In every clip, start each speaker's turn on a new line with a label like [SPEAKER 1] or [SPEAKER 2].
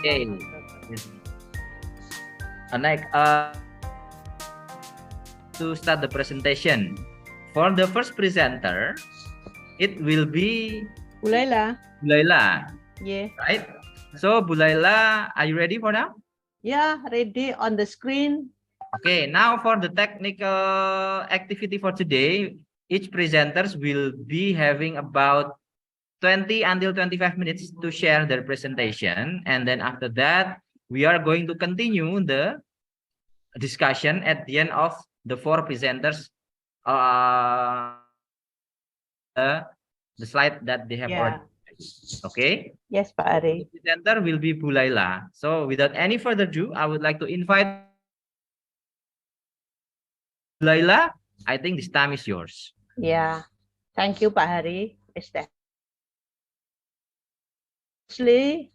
[SPEAKER 1] Okay. Next, to start the presentation. For the first presenter, it will be
[SPEAKER 2] Bu Laila.
[SPEAKER 1] Laila.
[SPEAKER 2] Yeah.
[SPEAKER 1] Right? So, Bu Laila, are you ready for now?
[SPEAKER 2] Yeah, ready on the screen.
[SPEAKER 1] Okay, now for the technical activity for today, each presenters will be having about 20 until 25 minutes to share their presentation. And then after that, we are going to continue the discussion at the end of the 4 presenters. The slide that they have already. Okay.
[SPEAKER 2] Yes, Pak Ari.
[SPEAKER 1] The presenter will be Bu Laila. So without any further ado, I would like to invite Bu Laila. I think this time is yours.
[SPEAKER 2] Yeah. Thank you, Pak Hari.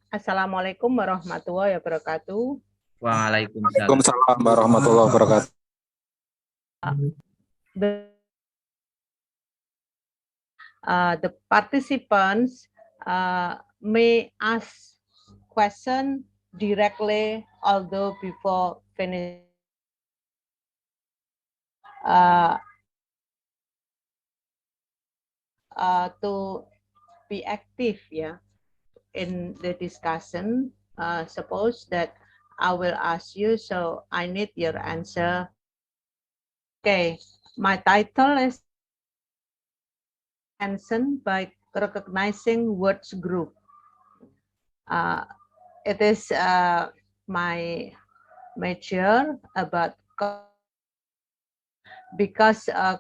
[SPEAKER 2] Assalamualaikum warahmatullahi wabarakatuh.
[SPEAKER 1] Waalaikumsalam
[SPEAKER 3] warahmatullahi wabarakatuh.
[SPEAKER 2] The participants may ask question directly, although before finish. To be active, yeah, in the discussion. Suppose that I will ask you, so I need your answer. Okay, my title is Answer by Recognizing Words Group. It is my major about because a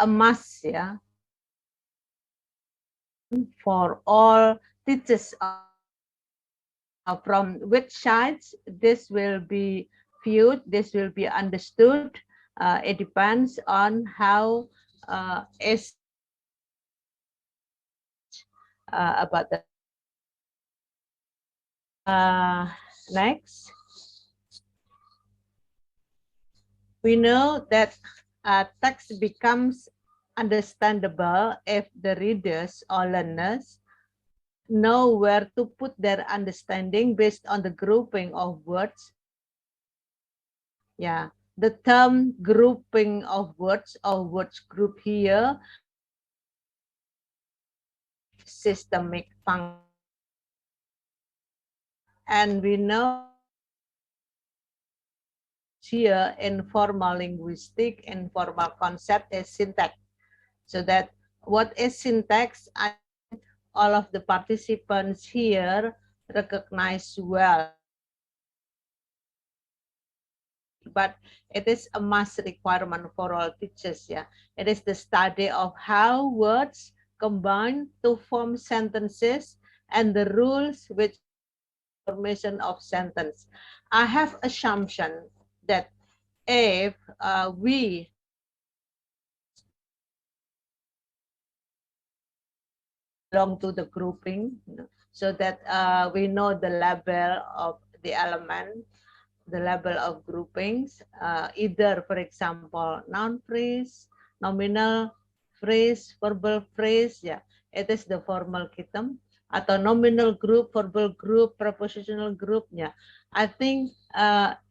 [SPEAKER 2] must, yeah, for all teachers from which sides this will be viewed, this will be understood. It depends on how is about the next. We know that text becomes understandable if the readers or learners know where to put their understanding based on the grouping of words. Yeah, the term grouping of words or words group here, systemic function. And we know here informal linguistic, informal concept is syntax. So that what is syntax? All of the participants here recognize well. But it is a must requirement for all teachers. Yeah, it is the study of how words combine to form sentences and the rules which formation of sentence. I have assumption that if we belong to the grouping, so that we know the level of the element, the level of groupings, either, for example, noun phrase, nominal phrase, verbal phrase, yeah, it is the formal kitam, atau nominal group, verbal group, prepositional group, yeah. I think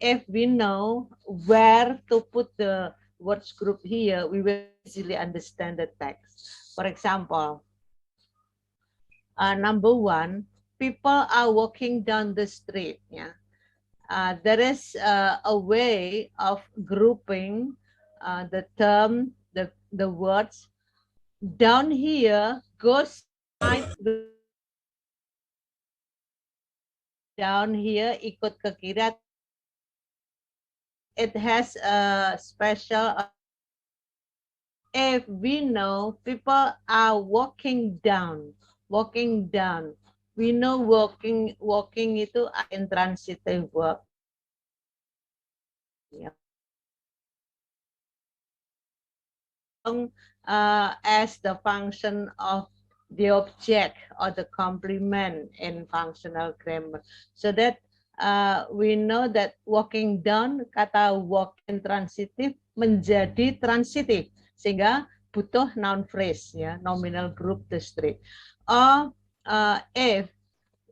[SPEAKER 2] if we know where to put the words group here, we will easily understand the text. For example, number 1, people are walking down the street, yeah. There is a way of grouping the term, the words. Down here goes down here ikut ke kiri. It has a special. If we know people are walking down, we know walking itu intransitive verb. As the function of the object or the complement in functional grammar, so that we know that walking down, kata walk intransitive menjadi transitive, sehingga butuh noun phrase, ya, nominal group the street. Or if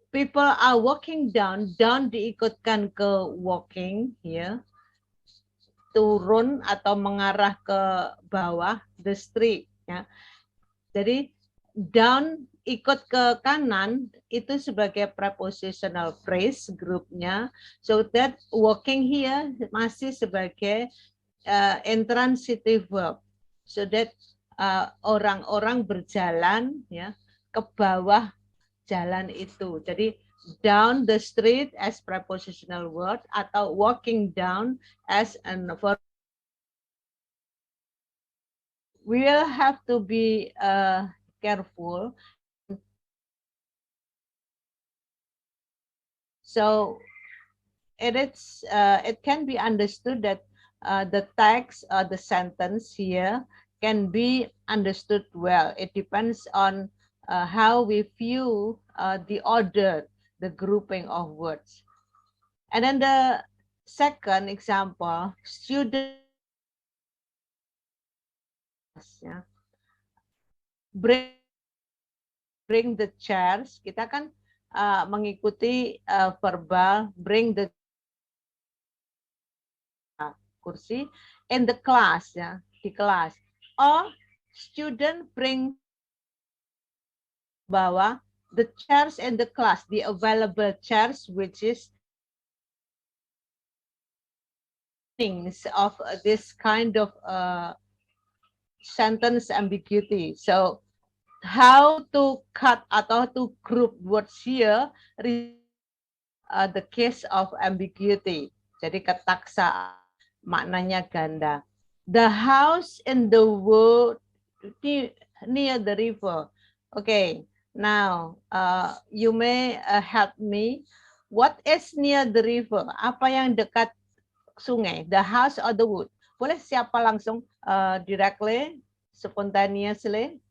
[SPEAKER 2] people are walking down, down diikutkan ke walking here, turun atau mengarah ke bawah, the street, ya. Jadi down ikut ke kanan itu sebagai prepositional phrase grupnya, so that walking here masih sebagai intransitive verb, so that orang-orang berjalan ya ke bawah jalan itu. Jadi down the street as prepositional word atau walking down as an verb. We will have to be careful. So it can be understood that the text or the sentence here can be understood well. It depends on how we view the order, the grouping of words. And then the second example, students bring the chairs. Kita kan mengikuti verbal bring the kursi in the class, ya, di kelas. Or student bring bawa the chairs in the class, the available chairs, which is things of this kind of sentence ambiguity. So how to cut atau to group words here, the case of ambiguity. Jadi ketaksaan, maknanya ganda. The house in the wood near the river. Okay, now you may help me. What is near the river? Apa yang dekat sungai? The house or the wood? Boleh siapa langsung directly, spontaneously?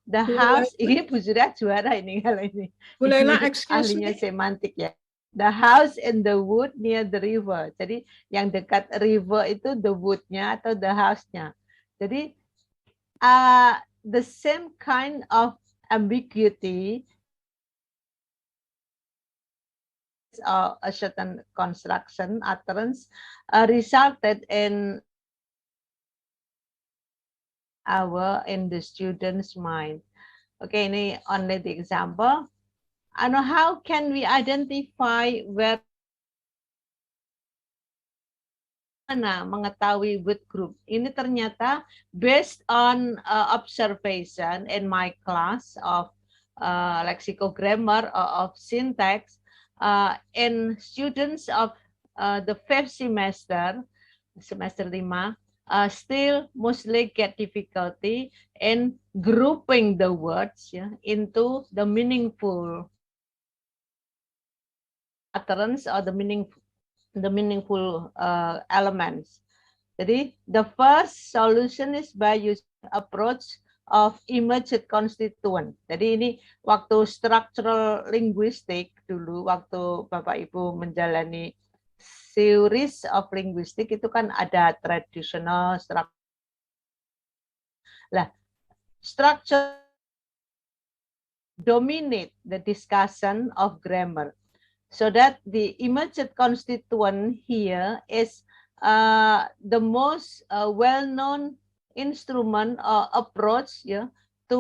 [SPEAKER 2] The house, ini Bu Surya juara ini kalau ini.
[SPEAKER 3] Bulena, excuse
[SPEAKER 2] ahlinya
[SPEAKER 3] me.
[SPEAKER 2] semantik ya. The house in the wood near the river. Jadi yang dekat river itu the wood-nya atau the house-nya. Jadi the same kind of ambiguity or a certain construction utterance resulted in the student's mind. Okay, ini only the example. And how can we identify where mana mengetahui with group? Ini ternyata based on observation in my class of lexicogrammar or of syntax, in students of the 5th semester, semester 5, still mostly get difficulty in grouping the words into the meaningful utterance or the meaningful elements. Jadi the first solution is by using approach of imaged constituent. Jadi ini waktu structural linguistic dulu, waktu Bapak Ibu menjalani series of linguistic itu kan ada traditional structure. Lah, structure dominate the discussion of grammar. So that the imaged constituent here is the most well-known instrument or approach to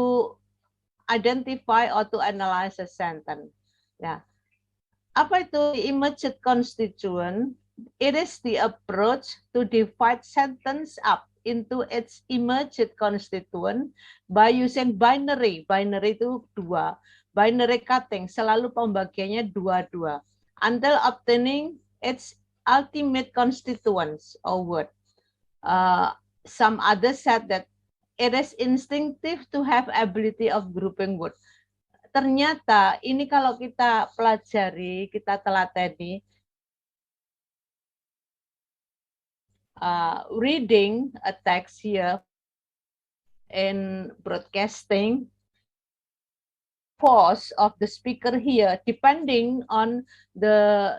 [SPEAKER 2] identify or to analyze a sentence. Ya. Apa itu imaged constituent? It is the approach to divide sentence up into its imaged constituent by using binary. Binary itu 2. Binary cutting, selalu pembagiannya 2-2. Until obtaining its ultimate constituents or word. Some others said that it is instinctive to have ability of grouping word. Ternyata ini kalau kita pelajari, kita telateni, reading a text here in broadcasting, pause of the speaker here, depending on the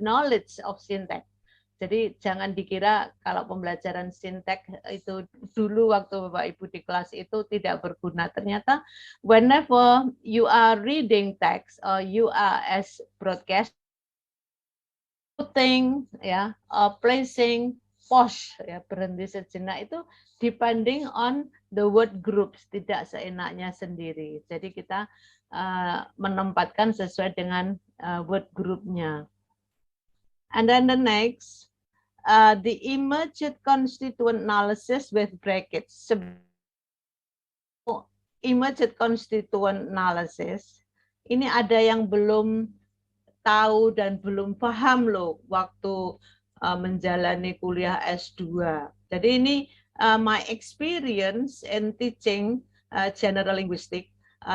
[SPEAKER 2] knowledge of syntax. Jadi jangan dikira kalau pembelajaran sintek itu dulu waktu Bapak Ibu di kelas itu tidak berguna. Ternyata whenever you are reading text or you are as broadcast, putting ya, placing, pause ya, berhenti sejenak itu depending on the word groups, tidak seenaknya sendiri. Jadi kita menempatkan sesuai dengan word groupnya. And then the next, the emergent constituent analysis with brackets. Emergent constituent analysis, ini ada yang belum tahu dan belum paham loh waktu menjalani kuliah S2. Jadi ini my experience in teaching general linguistics.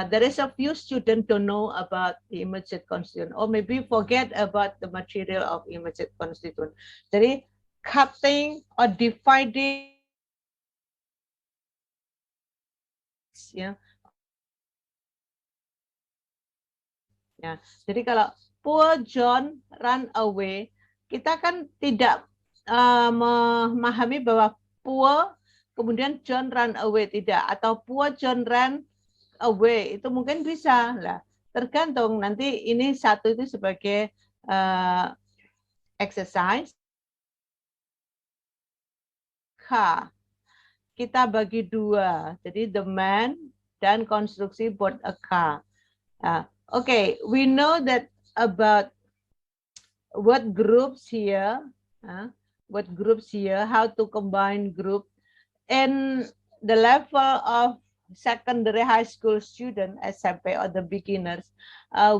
[SPEAKER 2] There is a few students don't know about the emergent constituent, or maybe forget about the material of emergent constituent. Jadi cutting or dividing, ya. Ya, jadi kalau poor John ran away, kita kan tidak memahami bahwa poor kemudian John ran away, tidak, atau poor John ran away, itu mungkin bisa lah, tergantung. Nanti ini satu itu sebagai exercise. Kita bagi dua, jadi the man dan konstruksi board a car. Okay, we know that about what groups here, how to combine group. In the level of secondary high school student, SMP or the beginners,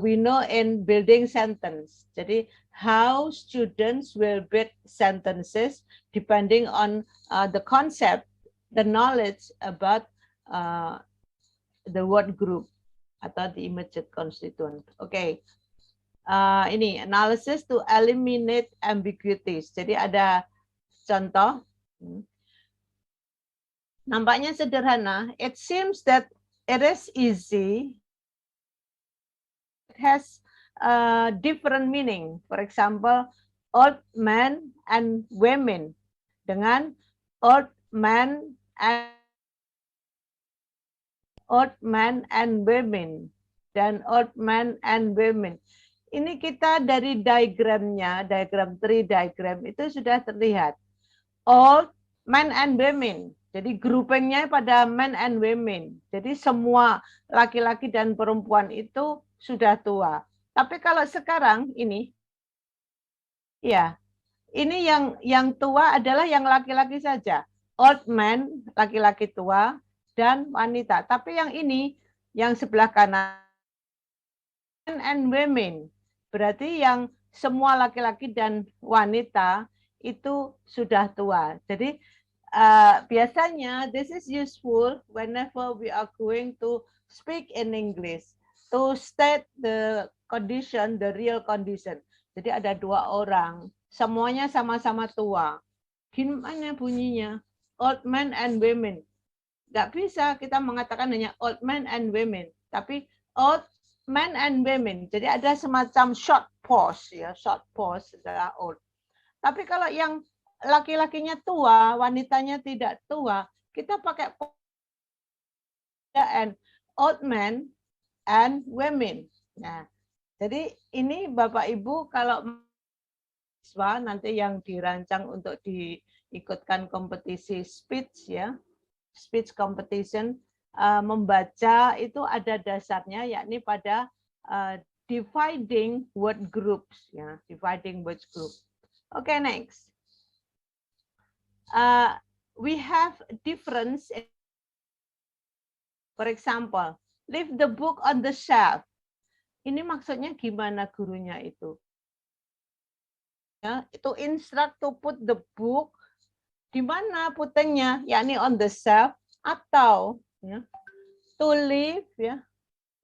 [SPEAKER 2] we know in building sentence. Jadi how students will build sentences depending on the concept, the knowledge about the word group atau the immediate constituent. Oke, ini analysis to eliminate ambiguities. Jadi ada contoh. Nampaknya sederhana. It seems that it is easy. It has different meaning. For example, old men and women dengan old men and women dan old men and women. Ini kita dari diagramnya, diagram 3 diagram itu sudah terlihat. Old men and women. Jadi groupingnya pada men and women. Jadi semua laki-laki dan perempuan itu sudah tua. Tapi kalau sekarang ini, ya, ini yang tua adalah yang laki-laki saja. Old man, laki-laki tua, dan wanita. Tapi yang ini, yang sebelah kanan, men and women. Berarti yang semua laki-laki dan wanita itu sudah tua. Jadi biasanya this is useful whenever we are going to speak in English to state the condition, the real condition. Jadi ada dua orang, semuanya sama-sama tua. Gimana bunyinya? Old men and women. Nggak bisa kita mengatakan hanya old men and women, tapi old men and women. Jadi ada semacam short pause, ya, short pause adalah old. Tapi kalau yang laki-lakinya tua, wanitanya tidak tua, kita pakai and old men and women. Nah, jadi ini Bapak Ibu kalau siswa nanti yang dirancang untuk diikutkan kompetisi speech, ya, speech competition, membaca itu ada dasarnya, yakni pada dividing word groups, ya, dividing word group. Okay, next. We have difference. For example, leave the book on the shelf. Ini maksudnya gimana gurunya itu? Ya, itu instruct to put the book di mana puttingnya, yakni on the shelf, atau ya, to leave, ya,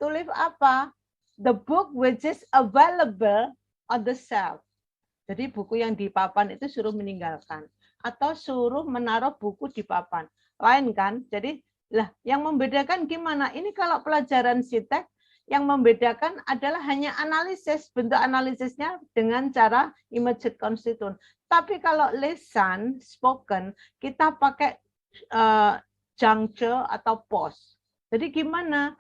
[SPEAKER 2] to leave apa? The book which is available on the shelf. Jadi buku yang di papan itu suruh meninggalkan atau suruh menaruh buku di papan. Lain kan? Jadi lah yang membedakan gimana? Ini kalau pelajaran sintek yang membedakan adalah hanya analisis, bentuk analisisnya dengan cara immediate constituent. Tapi kalau lisan, spoken, kita pakai juncture atau pause. Jadi gimana?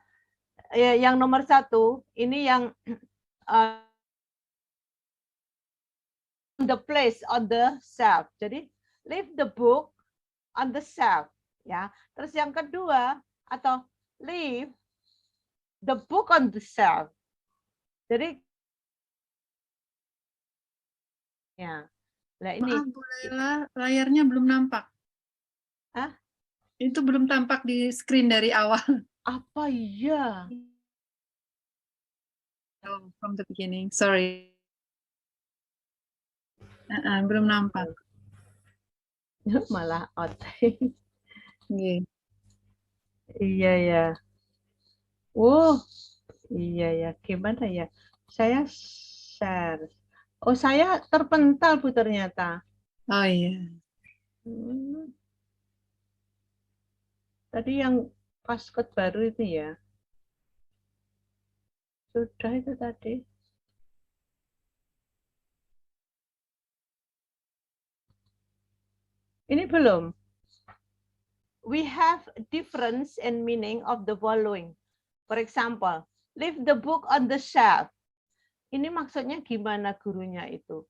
[SPEAKER 2] Yang nomor 1, ini yang on the place, on the shelf. Jadi leave the book on the shelf. Ya. Terus yang kedua, atau leave the book on the shelf. Jadi ya. Nah, ini.
[SPEAKER 3] Maaf Bu Laila, layarnya belum nampak.
[SPEAKER 2] Hah?
[SPEAKER 3] Itu belum tampak di screen dari awal.
[SPEAKER 2] Apa iya?
[SPEAKER 3] Oh, from the beginning, sorry. Belum nampak.
[SPEAKER 2] Malah out.
[SPEAKER 3] Yeah.
[SPEAKER 2] Iya ya. Iya ya. Gimana ya? Saya share. Oh, saya terpental Bu ternyata.
[SPEAKER 3] Oh iya.
[SPEAKER 2] Tadi yang passcode baru itu ya. Sudah itu tadi. Ini belum. We have difference in meaning of the following. For example, leave the book on the shelf. Ini maksudnya gimana gurunya itu?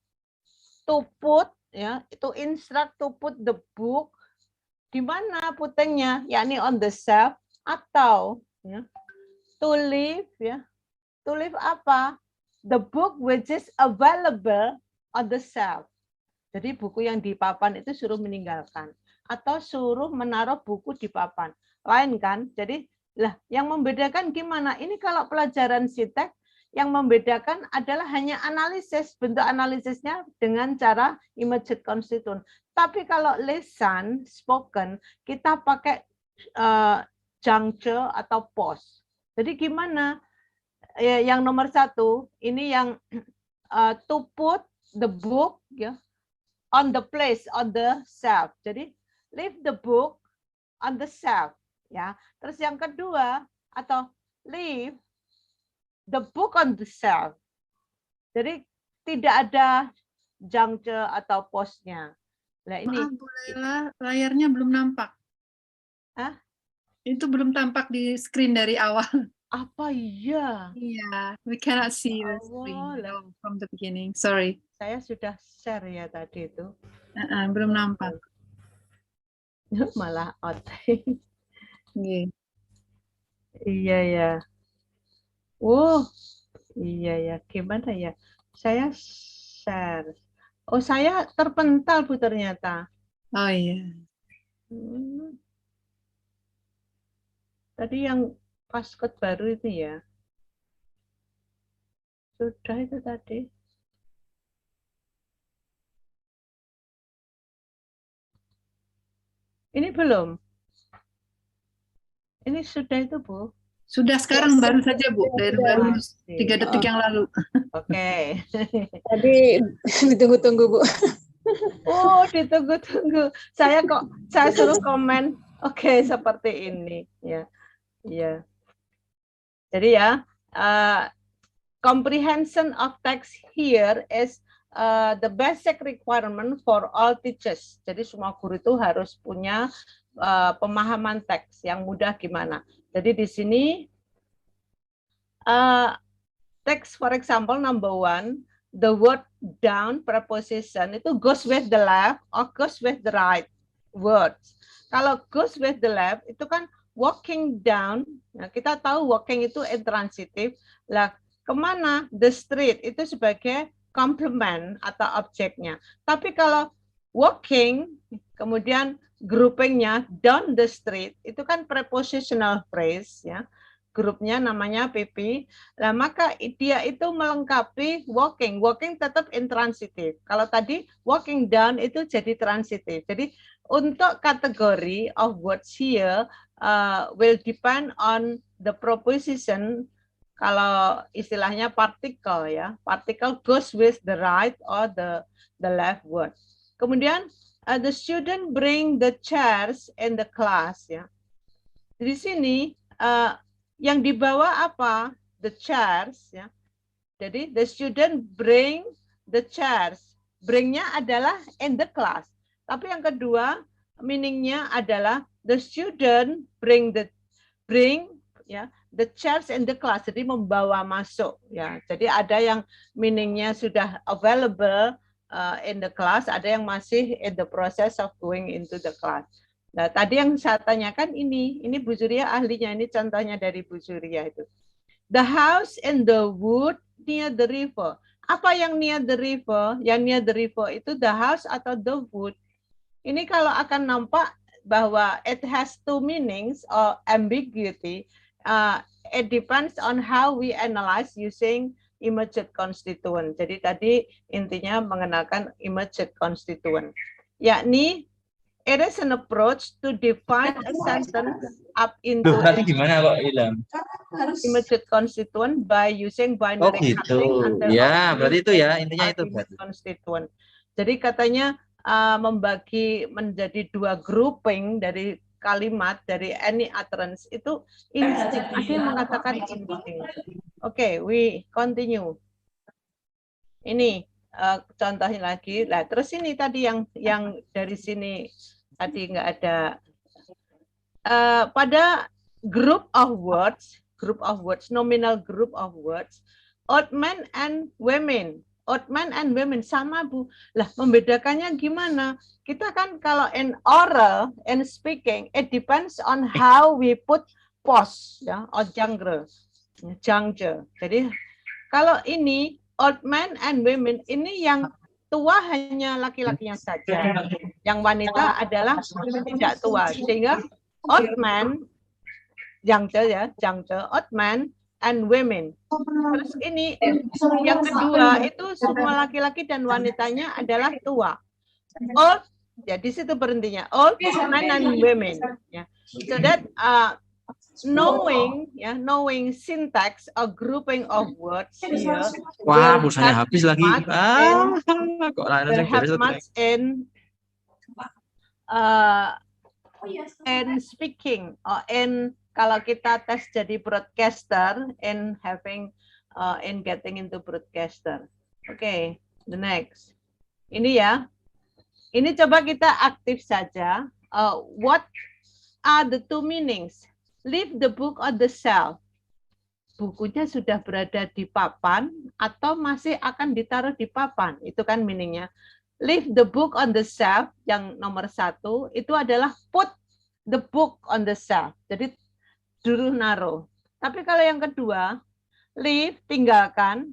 [SPEAKER 2] To put, ya, to instruct to put the book di mana puttingnya, yakni on the shelf, atau ya, to leave, ya, to leave apa? The book which is available on the shelf. Jadi buku yang di papan itu suruh meninggalkan atau suruh menaruh buku di papan. Lain kan? Jadi lah yang membedakan gimana? Ini kalau pelajaran SITEK yang membedakan adalah hanya analisis, bentuk analisisnya dengan cara image constituent. Tapi kalau lisan, spoken, kita pakai juncture atau pause. Jadi gimana? Yang nomor 1, ini yang to put the book, ya, on the place, on the shelf. Jadi leave the book on the shelf. Ya. Terus yang kedua, atau leave the book on the shelf. Jadi tidak ada juncture atau pause-nya. Nah, ini.
[SPEAKER 3] Maaf Bu Laila, layarnya belum nampak.
[SPEAKER 2] Hah?
[SPEAKER 3] Itu belum tampak di screen dari awal.
[SPEAKER 2] Apa iya?
[SPEAKER 3] Iya, we cannot see the screen from the beginning. Sorry.
[SPEAKER 2] Saya sudah share ya tadi itu.
[SPEAKER 3] Belum nampak.
[SPEAKER 2] Malah out.
[SPEAKER 3] Yeah.
[SPEAKER 2] Iya ya. Iya ya. Gimana ya? Saya share. Oh, saya terpental Bu ternyata.
[SPEAKER 3] Oh iya.
[SPEAKER 2] Tadi yang passcode baru itu ya. Sudah itu tadi. Ini belum. Ini sudah itu Bu.
[SPEAKER 3] Sudah sekarang baru saja Bu, baru 3 detik yang lalu.
[SPEAKER 2] Oke.
[SPEAKER 4] Tadi ditunggu-tunggu Bu.
[SPEAKER 2] Oh, ditunggu-tunggu. Saya suruh komen. Oke, seperti ini ya. Ya. Jadi ya, comprehension of text here is the basic requirement for all teachers. Jadi semua guru itu harus punya pemahaman teks yang mudah gimana. Jadi di sini text, for example, number 1, the word down preposition itu goes with the left or goes with the right words. Kalau goes with the left itu kan walking down. Nah, kita tahu walking itu intransitif. Lah, kemana? The street itu sebagai complement atau objeknya. Tapi kalau walking, kemudian groupingnya down the street, itu kan prepositional phrase, ya. Grupnya namanya PP. Nah, maka dia itu melengkapi walking. Walking tetap intransitif. Kalau tadi walking down itu jadi transitif. Jadi untuk kategori of words here will depend on the preposition. Kalau istilahnya particle, ya, particle goes with the right or the left word. Kemudian the student bring the chairs in the class, ya. Di sini yang dibawa apa? The chairs, ya. Jadi the student bring the chairs. bring-nya adalah in the class. Tapi yang kedua, meaning-nya adalah the student bring ya the chairs in the class, jadi membawa masuk ya. Jadi ada yang meaning-nya sudah available in the class, ada yang masih in the process of going into the class. Nah, tadi yang saya tanyakan ini Bu Surya ahlinya, ini contohnya dari Bu Surya itu. The house in the wood near the river. Apa yang near the river? Yang near the river itu the house atau the wood. Ini kalau akan nampak bahwa it has two meanings or ambiguity. It depends on how we analyze using immediate constituent. Jadi tadi intinya mengenalkan immediate constituent. Yakni it is an approach to define a sentence up into
[SPEAKER 1] Berarti gimana kok hilang?
[SPEAKER 2] immediate constituent by using binary cutting until
[SPEAKER 1] Ya, berarti itu ya intinya itu.
[SPEAKER 2] constituent. Jadi katanya membagi menjadi dua grouping dari kalimat dari any utterance itu insting. Ada yang mengatakan insting. Oke, we continue. Ini contohnya lagi. Lah, terus ini tadi yang dari sini tadi nggak ada pada group of words, nominal group of words, old men and women. Old men and women sama Bu. Lah membedakannya gimana? Kita kan kalau in oral and speaking, it depends on how we put pause ya, or juncture. Jadi kalau ini old men and women, ini yang tua hanya laki-lakinya saja. Yang wanita adalah tidak tua. Sehingga old man, juncture, old man and women. Terus ini yang kedua itu semua laki-laki dan wanitanya adalah tua. Old, ya di situ berhentinya. Old men and women. Ya. So that knowing syntax or grouping of words here.
[SPEAKER 1] Wah, pulsanya habis lagi. Kok
[SPEAKER 2] will have much in speaking or in kalau kita tes jadi broadcaster in having in getting into broadcaster. Oke, the next. Ini ya. Ini coba kita aktif saja. What are the two meanings? Leave the book on the shelf. Bukunya sudah berada di papan atau masih akan ditaruh di papan. Itu kan meaningnya. Leave the book on the shelf, yang nomor 1, itu adalah put the book on the shelf. Jadi dulu naruh. Tapi kalau yang kedua, leave, tinggalkan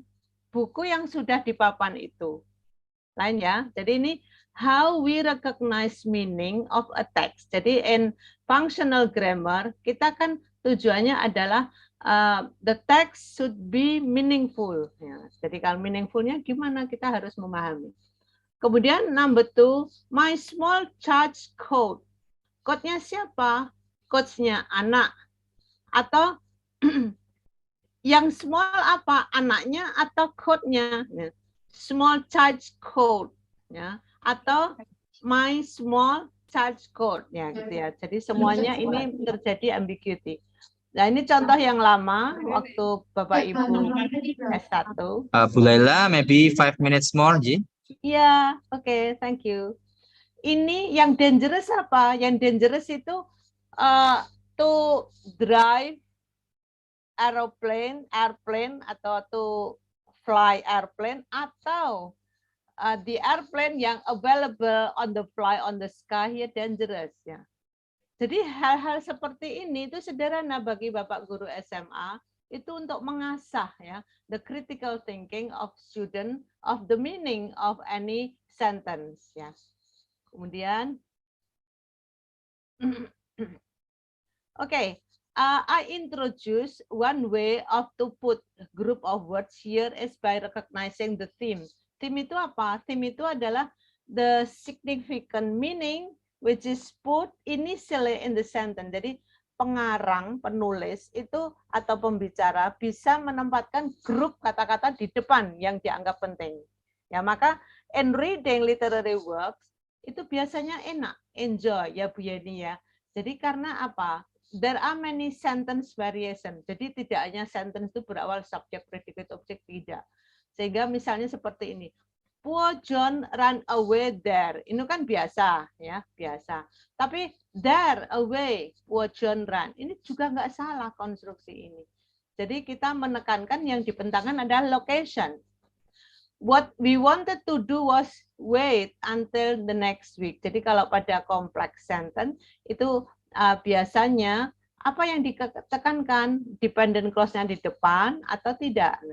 [SPEAKER 2] buku yang sudah di papan itu. Lain ya. Jadi ini how we recognize meaning of a text. Jadi in functional grammar, kita kan tujuannya adalah the text should be meaningful. Ya. Jadi kalau meaningfulnya gimana kita harus memahami. Kemudian number 2, my small church coat. Coat-nya siapa? Coach-nya anak. Atau yang small apa? Anaknya atau coat-nya? Ya. Small church coat. Ya. Atau my small church coat. Ya, gitu ya. Jadi semuanya ini terjadi ambiguity. Nah, ini contoh yang lama waktu Bapak Ibu S1.
[SPEAKER 1] Bu Laila, maybe 5 minutes more, Ji.
[SPEAKER 2] Iya, oke, thank you. Ini yang dangerous apa? Yang dangerous itu to drive airplane atau to fly airplane atau the airplane yang available on the fly on the sky here dangerous ya. Jadi hal-hal seperti ini itu sederhana bagi Bapak guru SMA itu untuk mengasah ya the critical thinking of student of the meaning of any sentence ya. Kemudian okay, I introduce one way of to put group of words here is by recognizing the theme. Theme itu apa? Theme itu adalah the significant meaning which is put initially in the sentence. Jadi pengarang, penulis itu atau pembicara bisa menempatkan grup kata-kata di depan yang dianggap penting. Ya, maka in reading literary works itu biasanya enak, enjoy ya Bu Yeni ya. Jadi karena apa? There are many sentence variation. Jadi tidak hanya sentence itu berawal subjek, predicate, objek, tidak. Sehingga misalnya seperti ini. poor John ran away there. Ini kan biasa, ya, biasa. Tapi there, away, poor John ran. Ini juga nggak salah konstruksi ini. Jadi kita menekankan yang dibentangkan adalah location. What we wanted to do was wait until the next week. Jadi kalau pada complex sentence itu biasanya apa yang ditekankan, dependent clause-nya di depan atau tidak.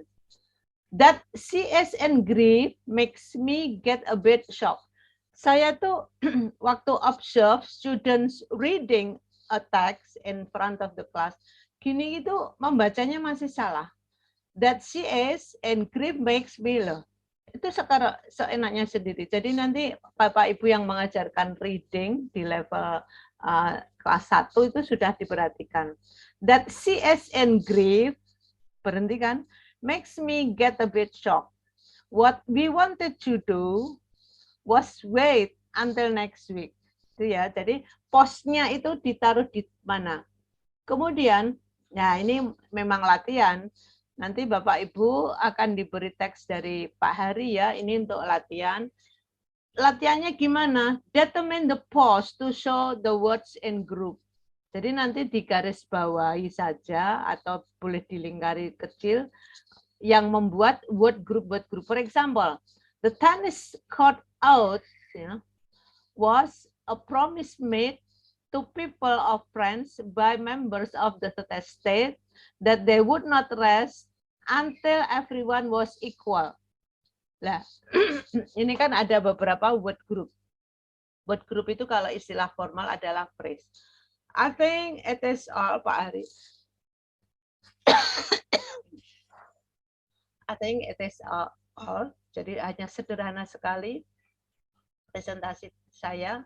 [SPEAKER 2] That CS and grief makes me get a bit shocked. Saya tuh waktu observe students reading a text in front of the class, gini itu membacanya masih salah. That CS and grief makes me loh. Itu sekarang seenaknya sendiri. Jadi nanti Bapak Ibu yang mengajarkan reading di level kelas 1 itu sudah diperhatikan. That CS and grief, berhenti kan? Makes me get a bit shocked. What we wanted to do was wait until next week. Itu ya. Jadi postnya itu ditaruh di mana. Kemudian, nah ini memang latihan. Nanti Bapak Ibu akan diberi teks dari Pak Hari ya. Ini untuk latihan. Latihannya gimana? Determine the post to show the words in group. Jadi nanti digaris bawahi saja atau boleh dilingkari kecil yang membuat word group. For example, the tennis court out was a promise made to people of France by members of the state that they would not rest until everyone was equal. Nah, ini kan ada beberapa word group. Word group itu kalau istilah formal adalah phrase. I think it is all, Pak Ari. I think it is all. Jadi hanya sederhana sekali presentasi saya.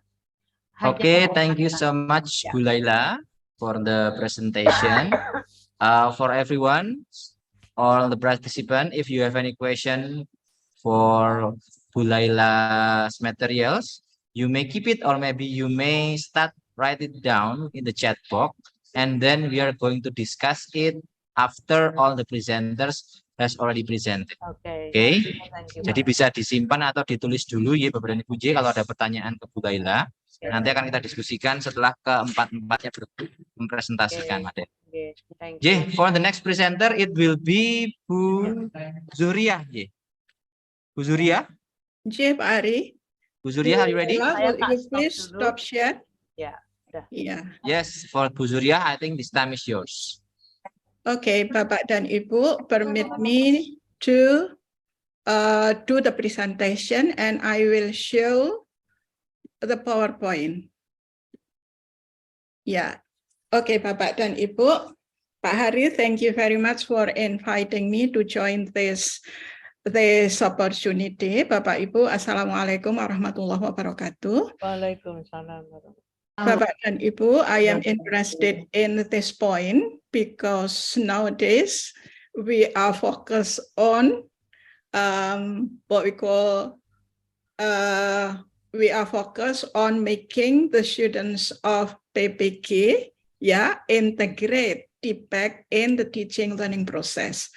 [SPEAKER 1] Okay, thank you so much, Bu Laila, for the presentation. For everyone, all the participants, if you have any question for Bu Laila's materials, you may keep it or maybe you may write it down in the chat box, and then we are going to discuss it after all the presenters has already presented.
[SPEAKER 2] Oke.
[SPEAKER 1] Jadi bisa disimpan atau ditulis dulu ya Bapak dan Ibu J kalau ada pertanyaan ke Bu Laila. Nanti akan kita diskusikan setelah keempat-empatnya mempresentasikan. J, for the next presenter it will be Bu Zuria. J. Bu Zuria?
[SPEAKER 5] J, Pak Ari.
[SPEAKER 1] Bu Zuria, are you ready?
[SPEAKER 5] Will you please stop share?
[SPEAKER 2] Ya, udah.
[SPEAKER 5] Yeah.
[SPEAKER 1] Yes, for Bu Zuria, I think this time is yours.
[SPEAKER 5] Okay, Bapak dan Ibu, permit me to do the presentation and I will show the PowerPoint. Yeah. Okay, Bapak dan Ibu. Pak Hari, thank you very much for inviting me to join this opportunity. Bapak Ibu, Assalamualaikum warahmatullahi wabarakatuh.
[SPEAKER 2] Waalaikumsalam.
[SPEAKER 5] Bapak dan Ibu, I am interested in this point because nowadays we are focused on what we call we are focused on making the students of PPG integrate TPEC in the teaching learning process.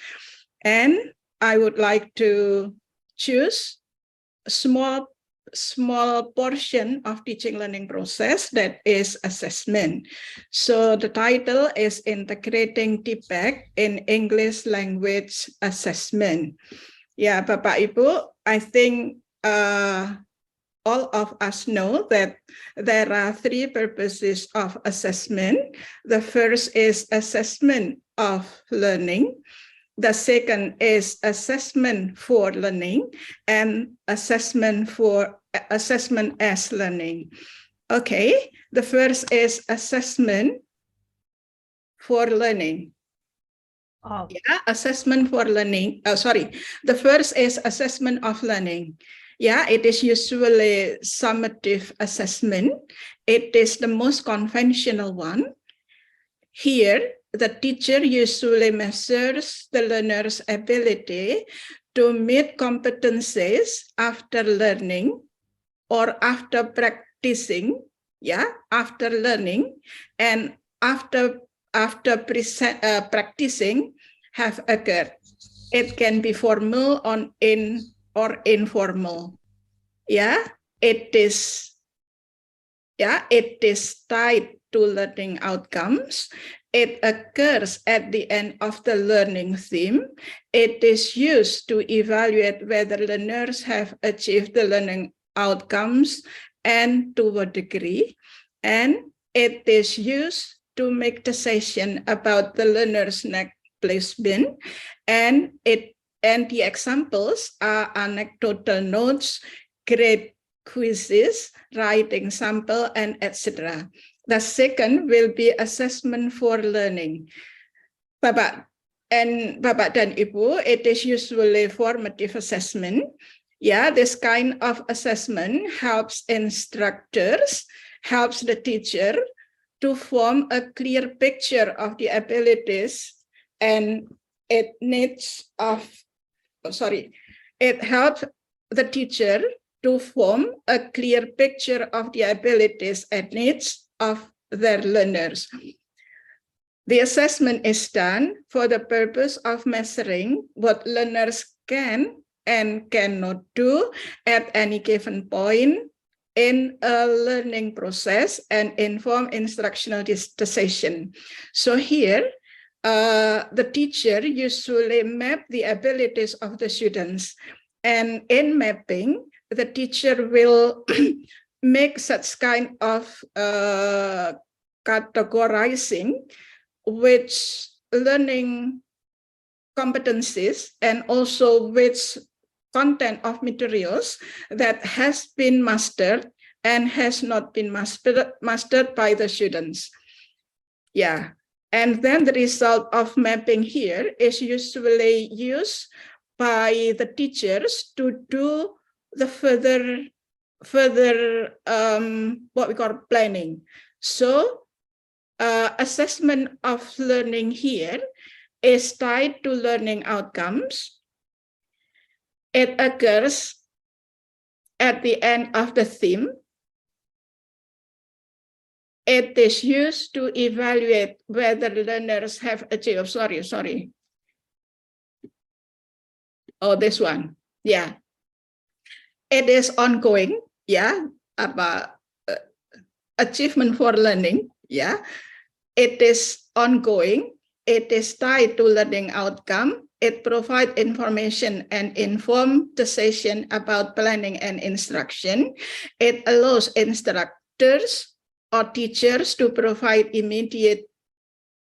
[SPEAKER 5] And I would like to choose a small portion of teaching learning process that is assessment. So the title is Integrating TPEC in English Language Assessment. Yeah, Bapak Ibu, I think all of us know that there are three purposes of assessment. The first is assessment of learning. The second is assessment for learning, and assessment as learning. Okay, the first is assessment for learning.
[SPEAKER 2] Oh.
[SPEAKER 5] Yeah, assessment for learning. The first is assessment of learning. Yeah, it is usually summative assessment. It is the most conventional one. Here, the teacher usually measures the learner's ability to meet competencies after learning or after practicing, after learning and after practicing have occurred. It can be formal or informal. Yeah, it is tied to learning outcomes. It occurs at the end of the learning theme. It is used to evaluate whether learners have achieved the learning outcomes and to what degree. And it is used to make decision about the learner's next placement. And the examples are anecdotal notes, grade quizzes, writing sample, and etc. The second will be assessment for learning. Bapak dan Ibu, it is usually formative assessment. Yeah, this kind of assessment helps instructors, helps the teacher to form a clear picture of the abilities and it helps the teacher to form a clear picture of the abilities and needs of their learners. The assessment is done for the purpose of measuring what learners can and cannot do at any given point in a learning process and inform instructional decision. So here, the teacher usually map the abilities of the students, and in mapping, the teacher will make such kind of categorizing which learning competencies and also which content of materials that has been mastered and has not been mastered by the students. Yeah, and then the result of mapping here is usually used by the teachers to do the further what we call planning. So assessment of learning here is tied to learning outcomes. It occurs at the end of the theme. It is used to evaluate whether learners have achieved. Sorry. Oh, this one. Yeah. It is ongoing. Yeah. About achievement for learning. Yeah. It is ongoing. It is tied to learning outcome. It provides information and informed decision about planning and instruction. It allows instructors or teachers to provide immediate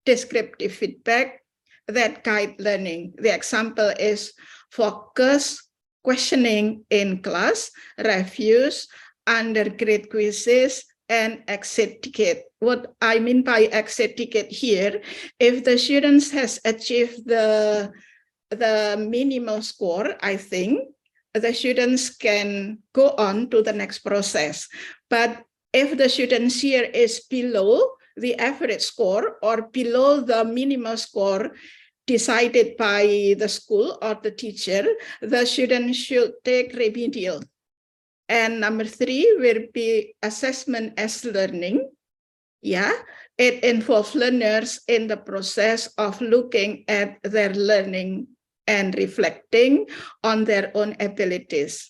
[SPEAKER 5] descriptive feedback that guide learning. The example is focus, questioning in class, reviews, undergrad quizzes, and exit ticket. What I mean by exit ticket here, if the students has achieved the minimal score, I think the students can go on to the next process. But if the students here is below the average score or below the minimal score decided by the school or the teacher, the student should take remedial. And number 3 will be assessment as learning. Yeah, it involves learners in the process of looking at their learning and reflecting on their own abilities.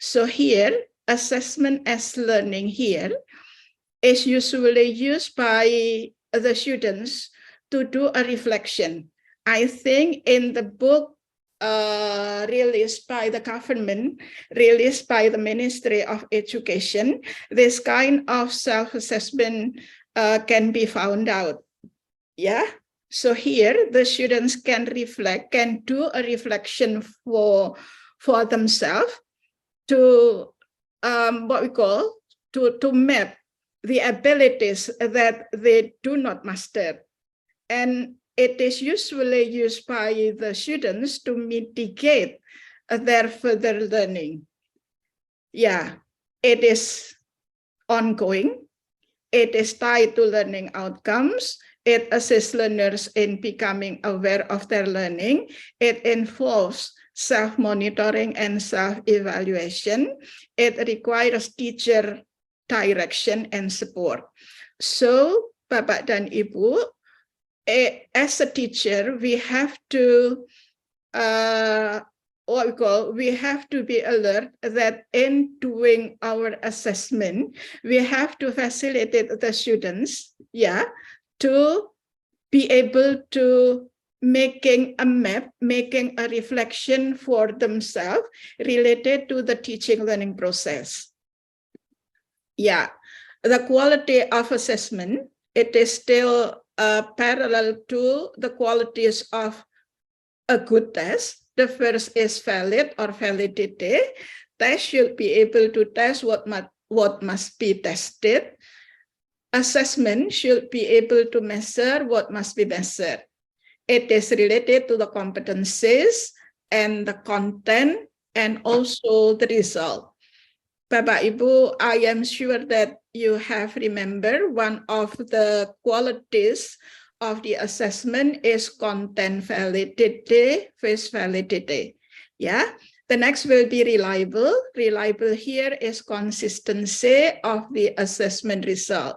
[SPEAKER 5] So here, assessment as learning here is usually used by the students to do a reflection. I think in the book released by the government, released by the Ministry of Education, this kind of self-assessment can be found out. Yeah. So here the students can reflect, can do a reflection for themselves to what we call to map the abilities that they do not master. And it is usually used by the students to mitigate their further learning. Yeah, it is ongoing. It is tied to learning outcomes. It assists learners in becoming aware of their learning. It involves self-monitoring and self-evaluation. It requires teacher direction and support. So, Bapak dan Ibu, as a teacher, we have to what we call, we have to be alert that in doing our assessment, we have to facilitate the students, to be able to making a map, making a reflection for themselves related to the teaching learning process. The quality of assessment, it is still parallel to the qualities of a good test. The first is valid or validity. Test should be able to test what must be tested. Assessment should be able to measure what must be measured. It is related to the competencies and the content and also the result. Bapak Ibu, I am sure that you have remembered one of the qualities of the assessment is content validity, face validity. The next will be reliable. Reliable here is consistency of the assessment result,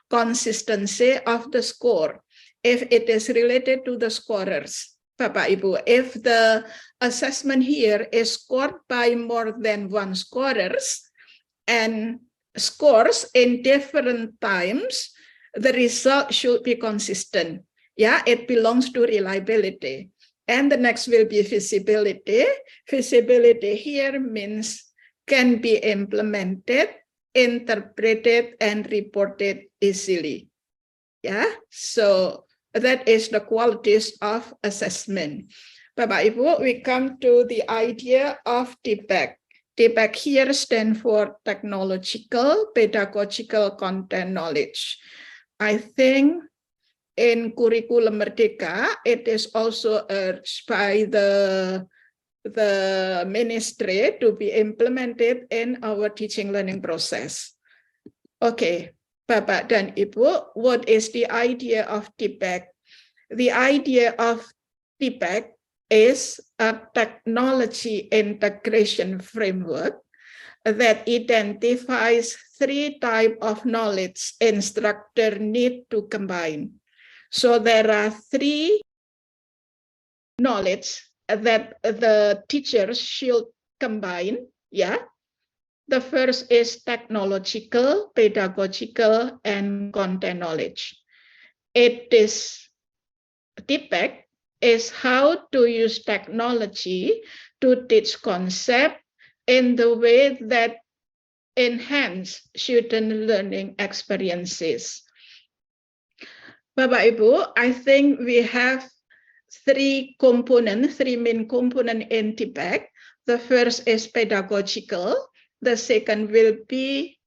[SPEAKER 5] consistency of the score. If it is related to the scorers, Bapak Ibu, if the assessment here is scored by more than one scorers and scores in different times, the result should be consistent. It belongs to reliability. And the next will be feasibility. Feasibility here means can be implemented, interpreted, and reported easily. So that is the qualities of assessment. Bapak Ibu, we come to the idea of TPEC. TPEC here stands for technological, pedagogical content knowledge. I think in Curriculum Merdeka, it is also urged by the ministry to be implemented in our teaching learning process. Okay, Bapak dan Ibu, what is the idea of TPEC? The idea of TPEC is a technology integration framework that identifies 3 types of knowledge instructor need to combine. So there are 3 knowledge that the teachers should combine. The first is technological, pedagogical, and content knowledge. It is TPEC is how to use technology to teach concept in the way that enhance student learning experiences. Bapak Ibu, I think we have 3 main components in TPEC. The first is pedagogical. The second will be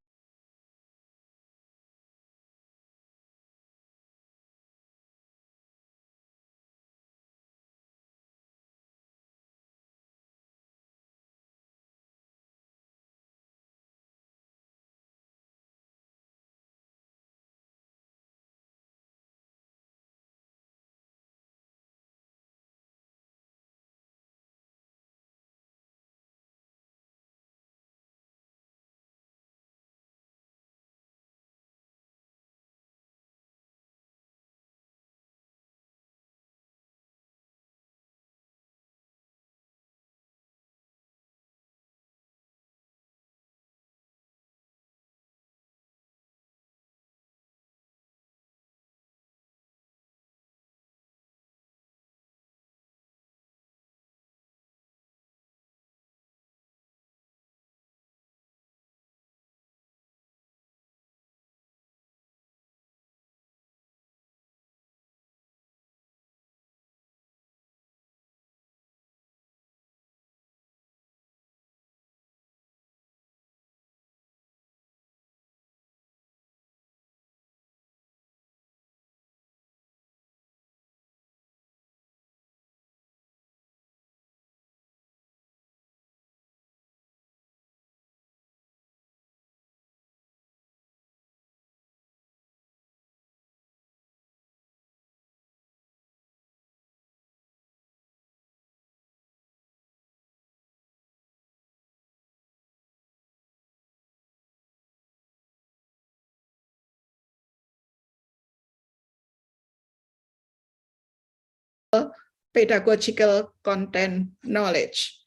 [SPEAKER 5] pedagogical content knowledge.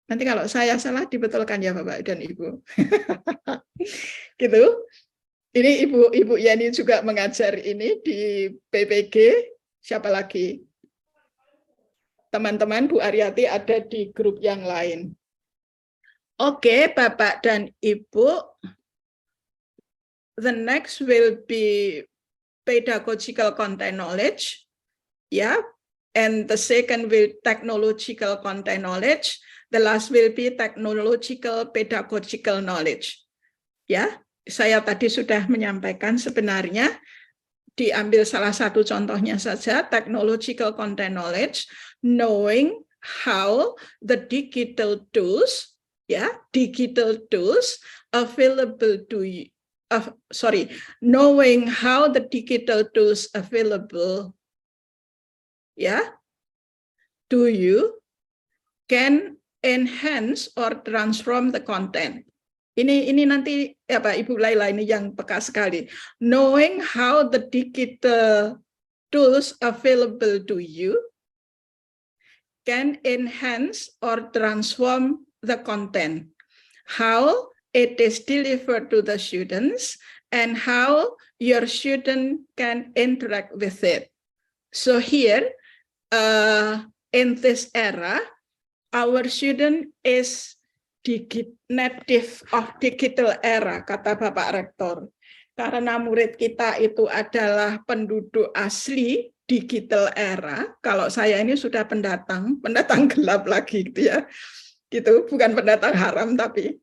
[SPEAKER 5] Nanti kalau saya salah dibetulkan ya Bapak dan Ibu. Gitu. Ini Ibu Yani juga mengajar ini di PPG. Siapa lagi? Teman-teman Bu Aryati ada di grup yang lain. Oke, Bapak dan Ibu. The next will be pedagogical content knowledge. Yeah. And the second will technological content knowledge. The last will be technological pedagogical knowledge. Ya, saya tadi sudah menyampaikan sebenarnya diambil salah satu contohnya saja, technological content knowledge, knowing how the digital tools, digital tools available to you, knowing how the digital tools available, to you can enhance or transform the content. Ini nanti ya Pak Ibu Laila ini yang peka sekali. Knowing how the digital tools available to you can enhance or transform the content. How it is delivered to the students and how your student can interact with it. So here, in this era, our student is native of digital era, kata Bapak Rektor. Karena murid kita itu adalah penduduk asli digital era. Kalau saya ini sudah pendatang gelap lagi gitu ya. Gitu, bukan pendatang haram tapi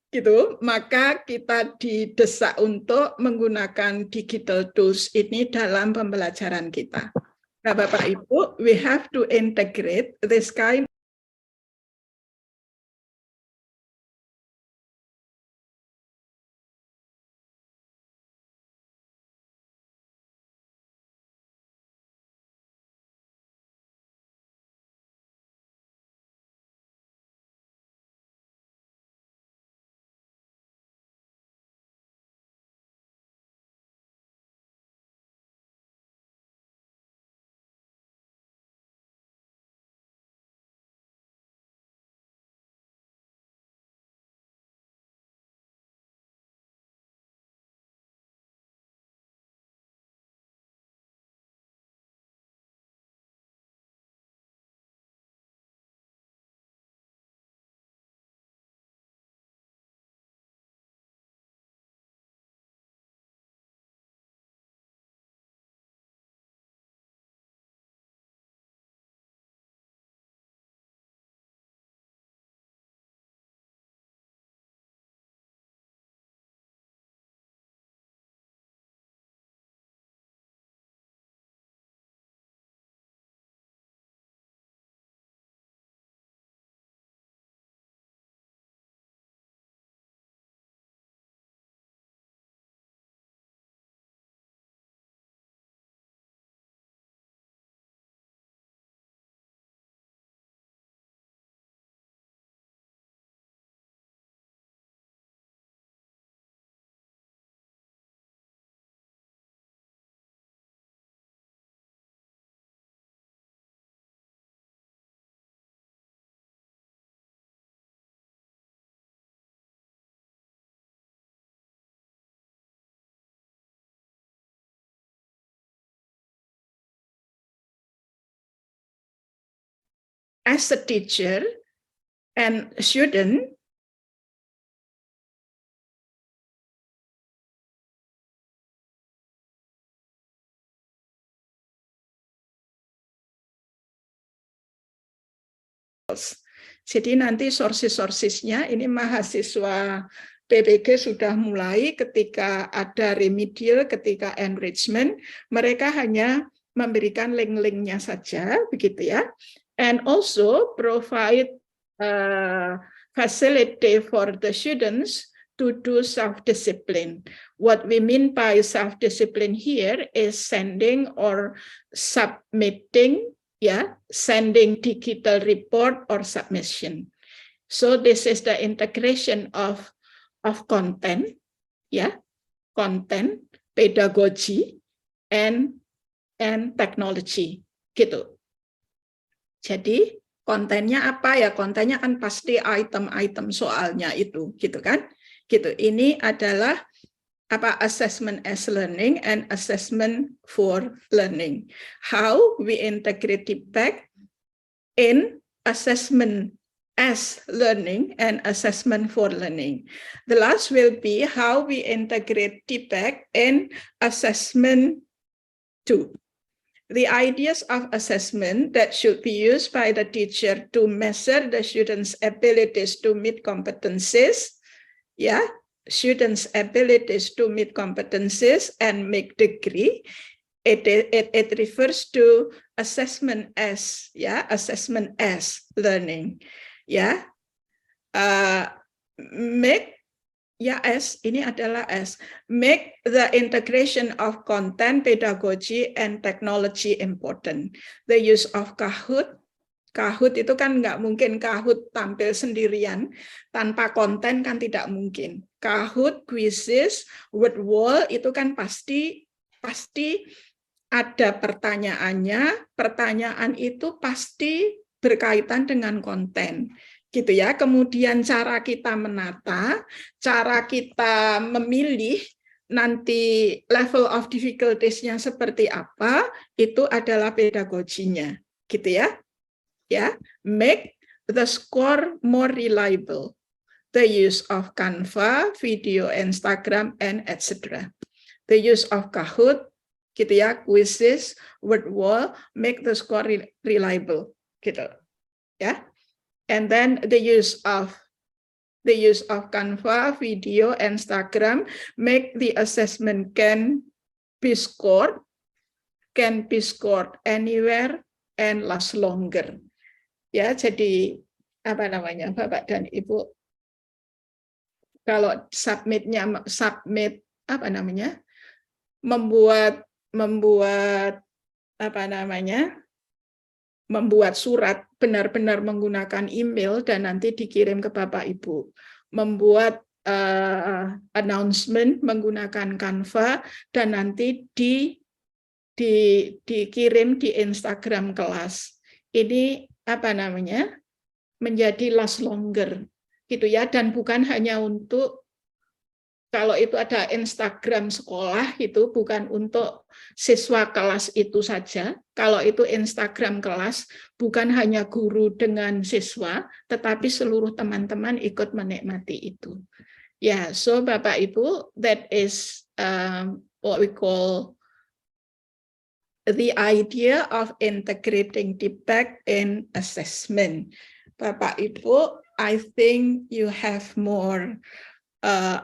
[SPEAKER 5] gitu. Maka kita didesak untuk menggunakan digital tools ini dalam pembelajaran kita. Nah, Bapak Ibu, we have to integrate this kind as a teacher and student, jadi nanti sources-sourcesnya ini mahasiswa PPG sudah mulai ketika ada remedial, ketika enrichment, mereka hanya memberikan link-linknya saja, begitu ya. And also provide facility for the students to do self-discipline. What we mean by self-discipline here is sending or submitting, sending digital report or submission. So this is the integration of content, content, pedagogy, and technology, gitu. Jadi Kontennya apa ya? Kontennya kan pasti item-item soalnya itu, gitu kan? Gitu. Ini adalah apa assessment as learning and assessment for learning. How we integrate TPEC in assessment as learning and assessment for learning. The last will be how we integrate TPEC in assessment 2. The ideas of assessment that should be used by the teacher to measure the students' abilities to meet competencies, students' abilities to meet competencies and make degree. It refers to assessment as learning. Ini adalah S. Make the integration of content, pedagogy, and technology important. The use of Kahoot. Kahoot itu kan nggak mungkin Kahoot tampil sendirian, tanpa konten kan tidak mungkin. Kahoot, quizzes, word wall itu kan pasti ada pertanyaannya, pertanyaan itu pasti berkaitan dengan konten. Gitu ya. Kemudian cara kita menata, cara kita memilih nanti level of difficulties-nya seperti apa, itu adalah pedagoginya. Gitu ya. Make the score more reliable. The use of Canva, video, Instagram, and etc. The use of Kahoot, gitu ya, quizzes, word wall, make the score reliable, gitu ya. And then the use of Canva, video, Instagram, make the assessment can be scored anywhere and last longer. Ya, jadi apa namanya, Bapak dan Ibu, kalau membuat surat benar-benar menggunakan email dan nanti dikirim ke Bapak Ibu, membuat announcement menggunakan Canva dan nanti dikirim di Instagram kelas. Ini menjadi last longer, gitu ya, dan bukan hanya untuk, kalau itu ada Instagram sekolah, itu bukan untuk siswa kelas itu saja. Kalau itu Instagram kelas, bukan hanya guru dengan siswa, tetapi seluruh teman-teman ikut menikmati itu. Ya, so Bapak Ibu, that is what we call the idea of integrating TPEC in assessment. Bapak Ibu, I think you have more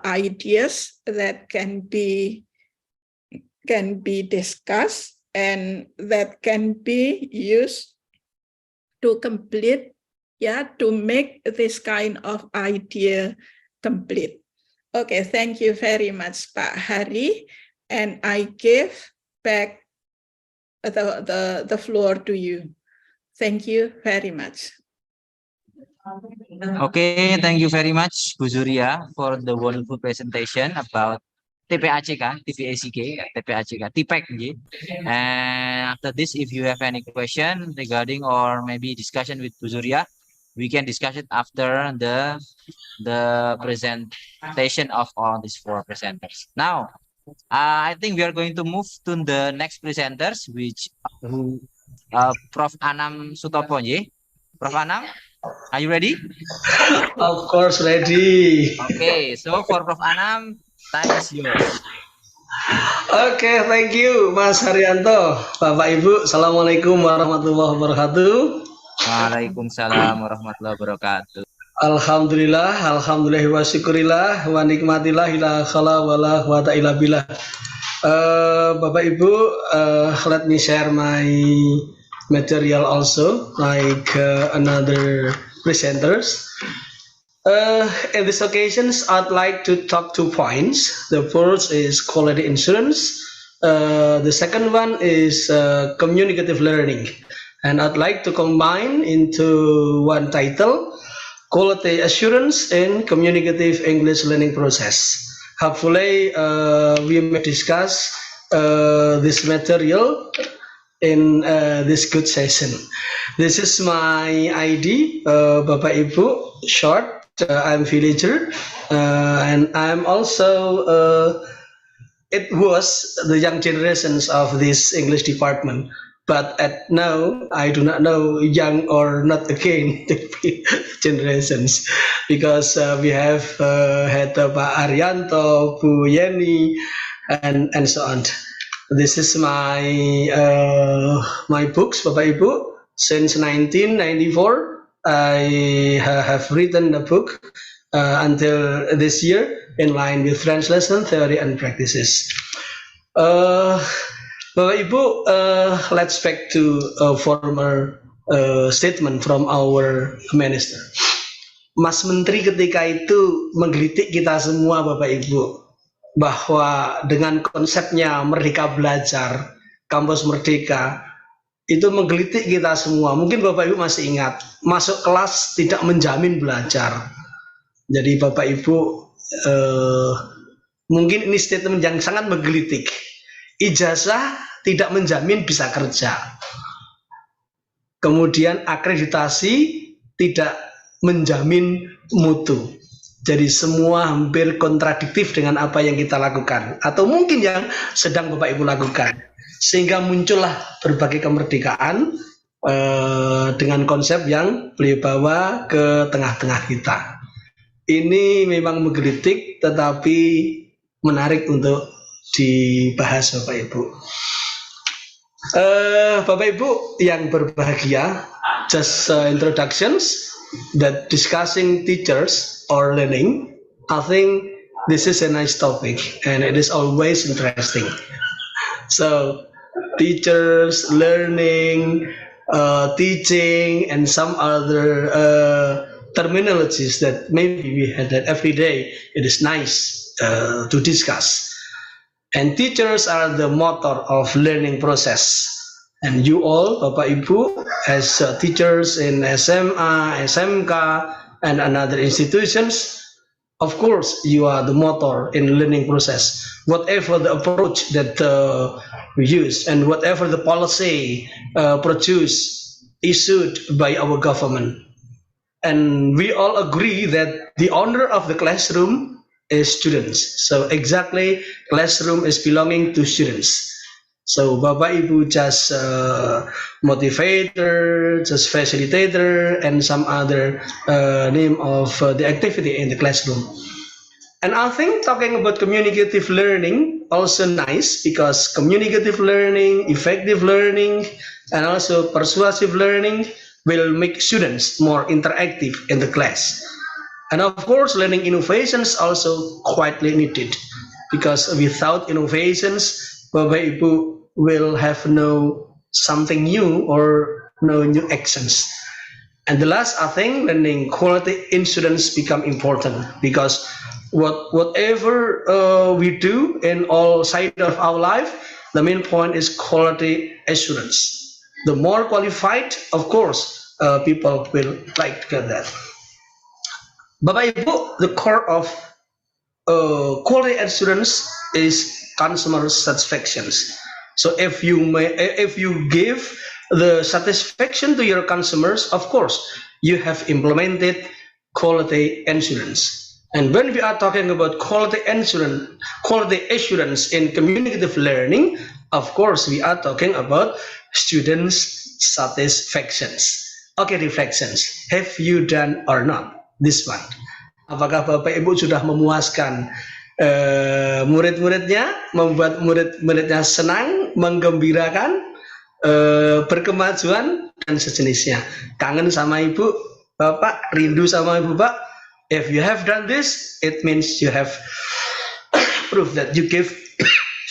[SPEAKER 5] ideas that can be discussed and that can be used to complete, to make this kind of idea complete. Okay, thank you very much, Pak Hari, and I give back the floor to you. Thank you very much.
[SPEAKER 1] Okay, thank you very much, Bu Zuria, for the wonderful presentation about TPACK, TPEC. And after this, if you have any question regarding or maybe discussion with Bu Zuria, we can discuss it after the presentation of all these four presenters. Now, I think we are going to move to the next presenters, which Prof. Anam Sutopo. Prof. Anam, are you ready?
[SPEAKER 6] Of course, ready.
[SPEAKER 1] Okay, so for Prof. Anam, time is yours.
[SPEAKER 6] Okay, thank you, Mas Haryanto. Bapak Ibu, Assalamualaikum warahmatullahi wabarakatuh.
[SPEAKER 1] Waalaikumsalam warahmatullahi wabarakatuh.
[SPEAKER 6] Alhamdulillah wa syukurillah wa nikmatillah ila khala wala quwata illa billah. Bapak Ibu, let me share my material also, like another presenters. In this occasion, I'd like to talk 2 points. The first is quality assurance. The second one is communicative learning. And I'd like to combine into one title, Quality Assurance in Communicative English Learning Process. Hopefully, we may discuss this material in this good session. This is my ID, Bapak Ibu, short. I'm villager, and I'm also. It was the young generations of this English department, but at now I do not know young or not again generations, because we have had Pak Arianto, Bu Yeni, and so on. This is my my books, Bapak Ibu. Since 1994, I have written a book until this year, in line with translation, theory, and practices. Bapak Ibu, let's back to a former statement from our minister. Mas Menteri ketika itu menggelitik kita semua, Bapak Ibu, bahwa dengan konsepnya Merdeka Belajar, kampus Merdeka, itu menggelitik kita semua. Mungkin Bapak Ibu masih ingat, masuk kelas tidak menjamin belajar. Jadi Bapak Ibu, mungkin ini statement yang sangat menggelitik. Ijazah tidak menjamin bisa kerja. Kemudian akreditasi tidak menjamin mutu. Jadi semua hampir kontradiktif dengan apa yang kita lakukan, atau mungkin yang sedang Bapak Ibu lakukan. Sehingga muncullah berbagai kemerdekaan dengan konsep yang beliau bawa ke tengah-tengah kita. Ini memang menggelitik, tetapi menarik untuk dibahas, Bapak Ibu. Bapak Ibu yang berbahagia, just introductions that discussing teachers or learning. I think this is a nice topic and it is always interesting. So teachers, learning, teaching, and some other terminologies that maybe we had that every day. It is nice to discuss. And teachers are the motor of learning process. And you all, Bapak Ibu, as teachers in SMA, SMK, and another institutions, of course, you are the motor in learning process. Whatever the approach that we use, and whatever the policy produced, issued by our government. And we all agree that the owner of the classroom is students. So exactly, classroom is belonging to students. So Bapak Ibu just motivator, just facilitator, and some other name of the activity in the classroom. And I think talking about communicative learning also nice, because communicative learning, effective learning, and also persuasive learning will make students more interactive in the class. And of course, learning innovations also quite limited, because without innovations, Bapak Ibu will have no something new or no new actions. And the last, I think, learning quality in students become important, because whatever we do in all sides of our life, the main point is quality assurance. The more qualified, of course, people will like to get that. Bapak Ibu, the core of quality assurance is consumer satisfaction. So if you give the satisfaction to your consumers, of course, you have implemented quality assurance. And when we are talking about quality assurance in communicative learning, of course, we are talking about students' satisfactions. Okay, reflections. Have you done or not this one? Apakah Bapak Ibu sudah memuaskan murid-muridnya, membuat murid-muridnya senang, menggembirakan, berkemajuan, dan sejenisnya? Kangen sama Ibu, Bapak, rindu sama Ibu, Pak? If you have done this, it means you have proof that you give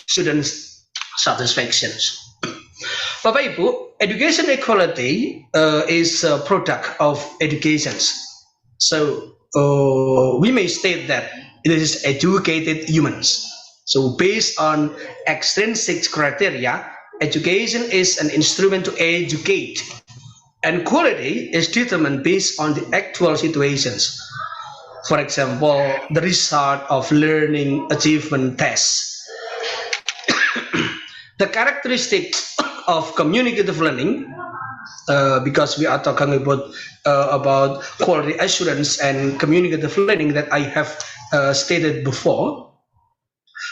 [SPEAKER 6] students satisfactions. Bapak Ibu, education equality is a product of educations. So we may state that it is educated humans. So based on extrinsic criteria, education is an instrument to educate, and quality is determined based on the actual situations. For example, the result of learning achievement tests. The characteristics of communicative learning, because we are talking about quality assurance and communicative learning that I have stated before.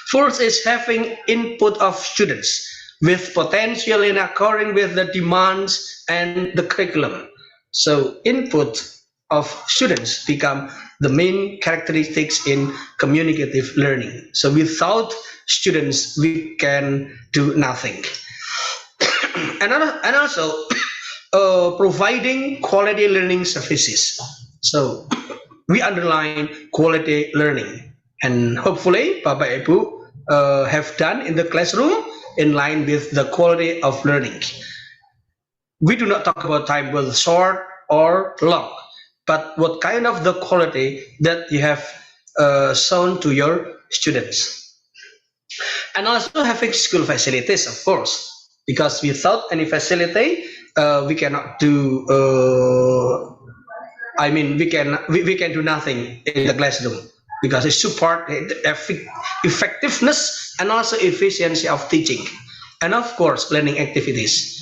[SPEAKER 6] First is having input of students with potential in according with the demands and the curriculum. So input of students become the main characteristics in communicative learning. So without students, we can do nothing. and also providing quality learning services. So we underline quality learning, and hopefully Bapak Ibu have done in the classroom in line with the quality of learning. We do not talk about time whether short or long, but what kind of the quality that you have shown to your students. And also having school facilities, of course, because without any facility, we cannot do. We can do nothing in the classroom, because it support the effectiveness and also efficiency of teaching, and of course learning activities.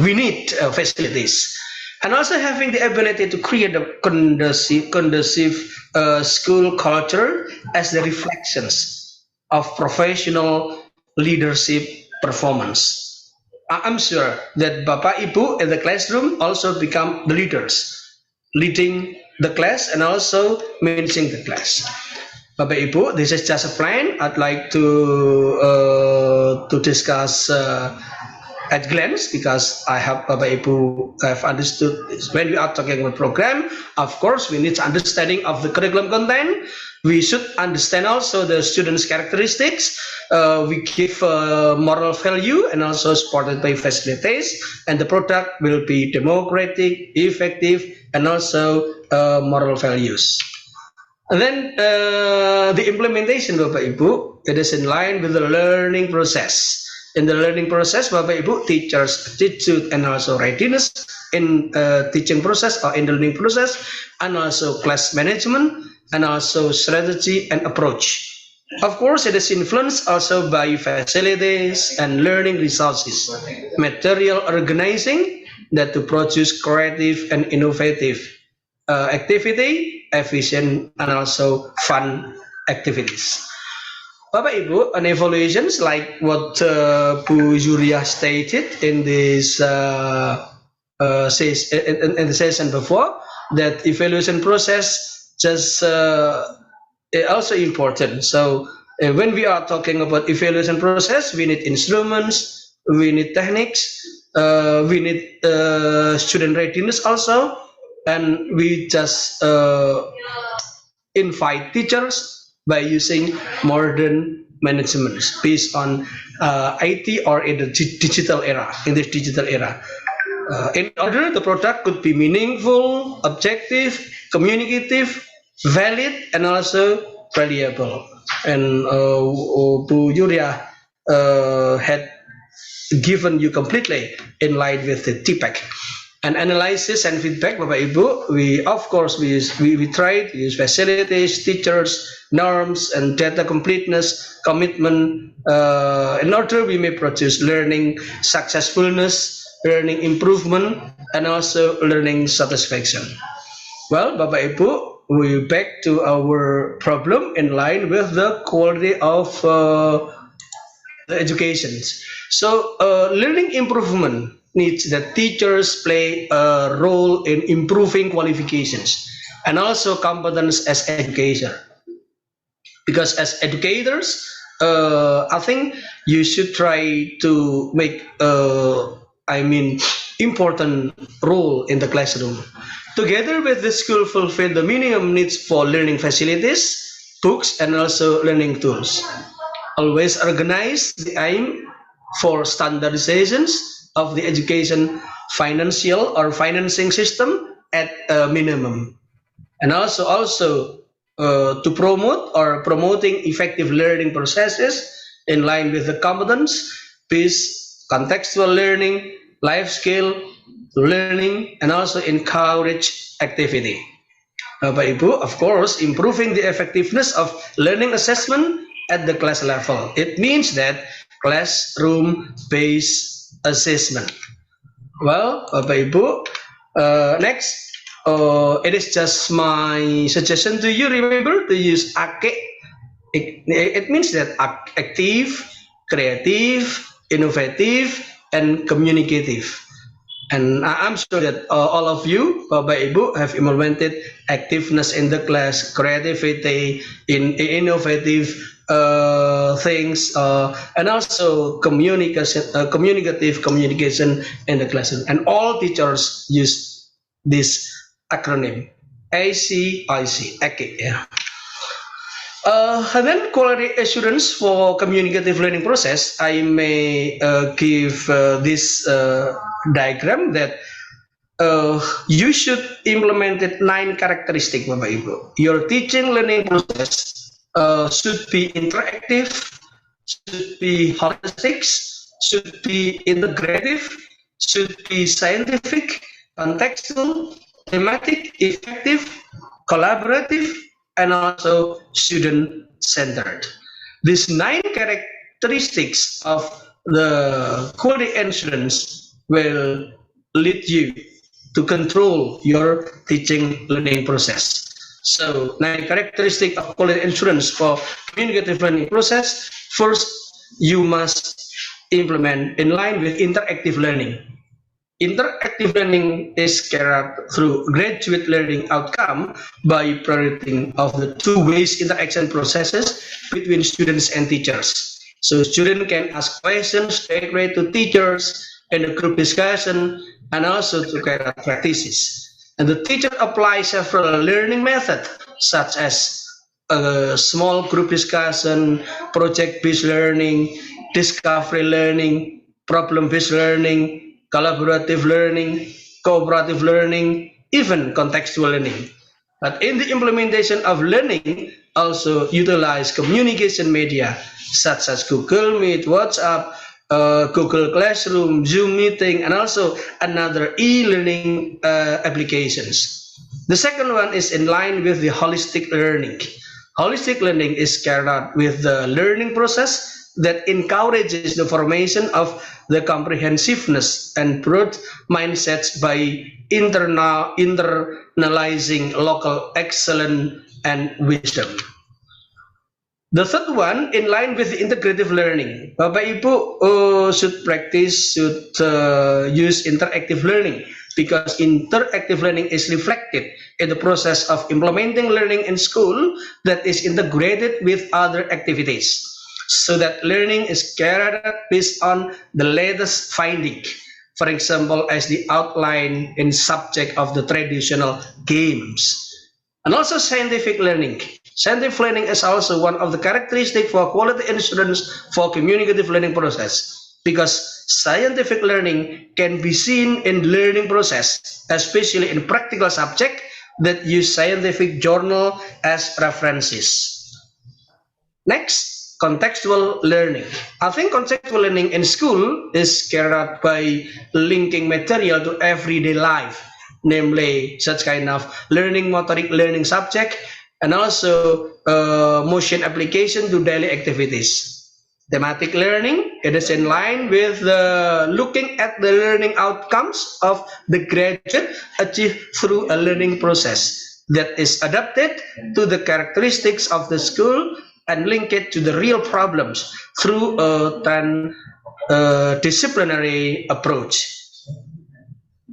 [SPEAKER 6] We need facilities, and also having the ability to create a conducive school culture as the reflections of professional leadership performance. I'm sure that Bapak Ibu in the classroom also become the leaders, leading the class and also managing the class. Bapak Ibu, this is just a plan. I'd like to discuss at glance, because I hope Bapak Ibu have understood this. When we are talking about program, of course, we need understanding of the curriculum content. We should understand also the students' characteristics. We give moral value and also supported by facilities, and the product will be democratic, effective, and also moral values. And then the implementation, Bapak Ibu, it is in line with the learning process. In the learning process, Bapak Ibu, teachers' attitude and also readiness in teaching process or in the learning process, and also class management, and also strategy and approach. Of course, it is influenced also by facilities and learning resources, material organizing that to produce creative and innovative activity, efficient and also fun activities. Bapak Ibu, an evaluations like what Bu Yuria stated in this in the session before, that evaluation process just also important. So when we are talking about evaluation process, we need instruments, we need techniques, we need student readiness also, and we just invite teachers by using modern management based on IT or in the digital era. In this digital era, in order the product could be meaningful, objective, communicative, valid, and also valuable. And Bu Yuria had given you completely in line with the TPAC. And analysis and feedback, Bapak Ibu, we try to use facilities, teachers, norms, and data completeness, commitment, in order we may produce learning successfulness, learning improvement, and also learning satisfaction. Well, Bapak Ibu, we back to our problem in line with the quality of the education. So learning improvement needs that teachers play a role in improving qualifications and also competence as educator. Because as educators, I think you should try to make important role in the classroom. Together with the school fulfill the minimum needs for learning facilities, books, and also learning tools. Always organize the aim for standardizations of the education financial or financing system at a minimum, and also to promote or promoting effective learning processes in line with the competence-based contextual learning, life skill learning, and also encourage activity. Bapak Ibu, of course, improving the effectiveness of learning assessment at the class level. It means that classroom-based assessment. Well, Bapak Ibu, next, it is just my suggestion to you. Remember to use AKE. It means that active, creative, innovative, and communicative. And I'm sure that all of you, Bapak Ibu, have implemented activeness in the class, creativity, in innovative things, and also communicative communication in the classroom. And all teachers use this acronym, ACIC, ACIC. Yeah. And then quality assurance for communicative learning process, I may give this diagram that you should implement 9 characteristics, Bapak Ibu. Your teaching learning process should be interactive, should be holistic, should be integrative, should be scientific, contextual, thematic, effective, collaborative, and also student-centered. These 9 characteristics of the quality assurance will lead you to control your teaching learning process. So 9 characteristics of quality assurance for communicative learning process. First, you must implement in line with interactive learning. Interactive learning is carried out through graduate learning outcome by prioritizing of the two-way interaction processes between students and teachers. So students can ask questions directly to teachers in a group discussion and also to carry out practices. And the teacher applies several learning methods such as small group discussion, project-based learning, discovery learning, problem-based learning, collaborative learning, cooperative learning, even contextual learning. But in the implementation of learning, also utilize communication media such as Google Meet, WhatsApp, Google Classroom, Zoom meeting, and also another e-learning applications. The second one is in line with the holistic learning. Holistic learning is carried out with the learning process that encourages the formation of the comprehensiveness and broad mindsets by internalizing local excellence and wisdom. The third one, in line with the integrative learning, Bapak Ibu should use interactive learning because interactive learning is reflected in the process of implementing learning in school that is integrated with other activities, so that learning is carried out based on the latest finding. For example, as the outline in subject of the traditional games. And also scientific learning. Scientific learning is also one of the characteristics for quality assurance for communicative learning process, because scientific learning can be seen in learning process, especially in practical subject that use scientific journal as references. Next, contextual learning. I think contextual learning in school is carried out by linking material to everyday life, namely such kind of learning motoric learning subject and also motion application to daily activities. Thematic learning, it is in line with looking at the learning outcomes of the graduate achieved through a learning process that is adapted to the characteristics of the school and link it to the real problems through a disciplinary approach.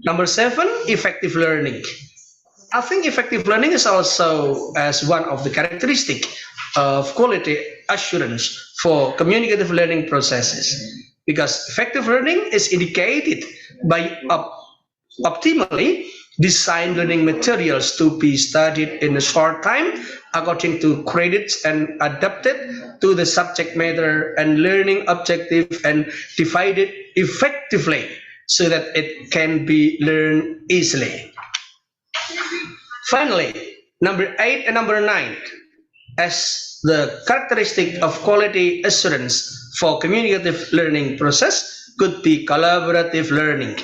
[SPEAKER 6] Number 7, effective learning. I think effective learning is also as one of the characteristics of quality assurance for communicative learning processes, because effective learning is indicated by optimally designed learning materials to be studied in a short time according to credits and adapted to the subject matter and learning objective and divided effectively so that it can be learned easily. Finally, number 8 and number 9 as the characteristic of quality assurance for communicative learning process could be collaborative learning.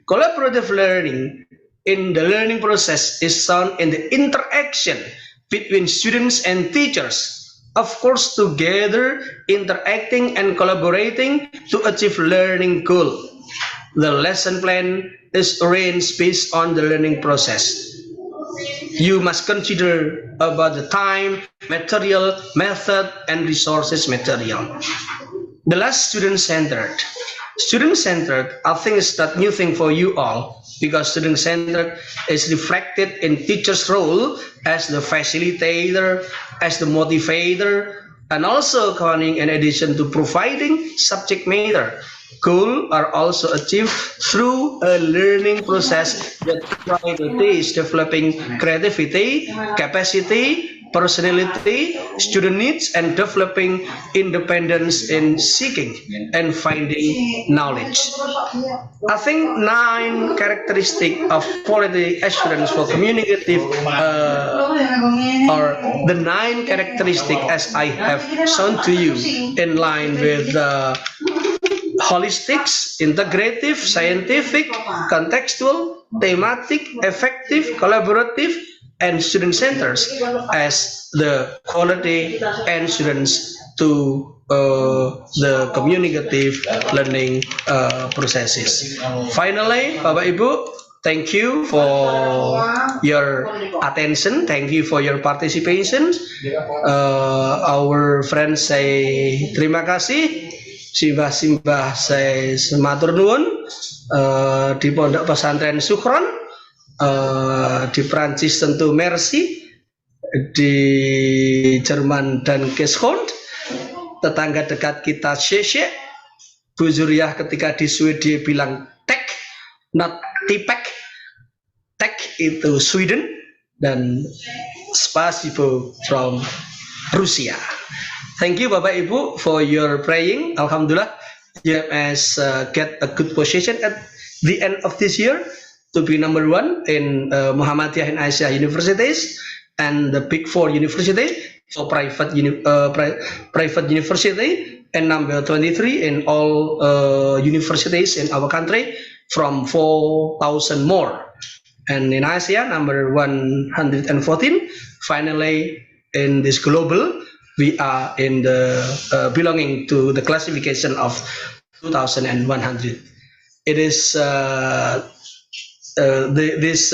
[SPEAKER 6] Collaborative learning in the learning process is found in the interaction between students and teachers, of course together interacting and collaborating to achieve learning goal. the lesson plan is arranged based on the learning process. You must consider about the time, material, method, and resources material. The last, student-centered. Student-centered, I think, is not new thing for you all, because student-centered is reflected in teacher's role as the facilitator, as the motivator, and also coming in addition to providing subject matter. Goals are also achieved through a learning process that is developing creativity, capacity, personality, student needs, and developing independence in seeking and finding knowledge. I think 9 characteristics of quality assurance for communicative or the 9 characteristics as I have shown to you in line with holistics, integrative, scientific, contextual, thematic, effective, collaborative, and student centers as the quality assurance to the communicative learning processes. Finally, Bapak Ibu, thank you for your attention. Thank you for your participation. Our friends say terima kasih. Simbah-simbah saya sematur nuwun di Pondok Pesantren Sukron, di Prancis tentu merci, di Jerman dan Geschond, tetangga dekat kita Sheshe, Bu Zuriah ketika di Swedia bilang tek, not tipek, tek itu Sweden, dan spasibo from Rusia. Thank you Bapak Ibu for your praying. Alhamdulillah, you has get a good position at the end of this year to be number 1 in Muhammadiyah and Aisyah universities and the Big 4 university for private university, and number 23 in all universities in our country from 4,000 more. And in Asia, number 114. Finally, in this global, we are in the belonging to the classification of 2,100. It is this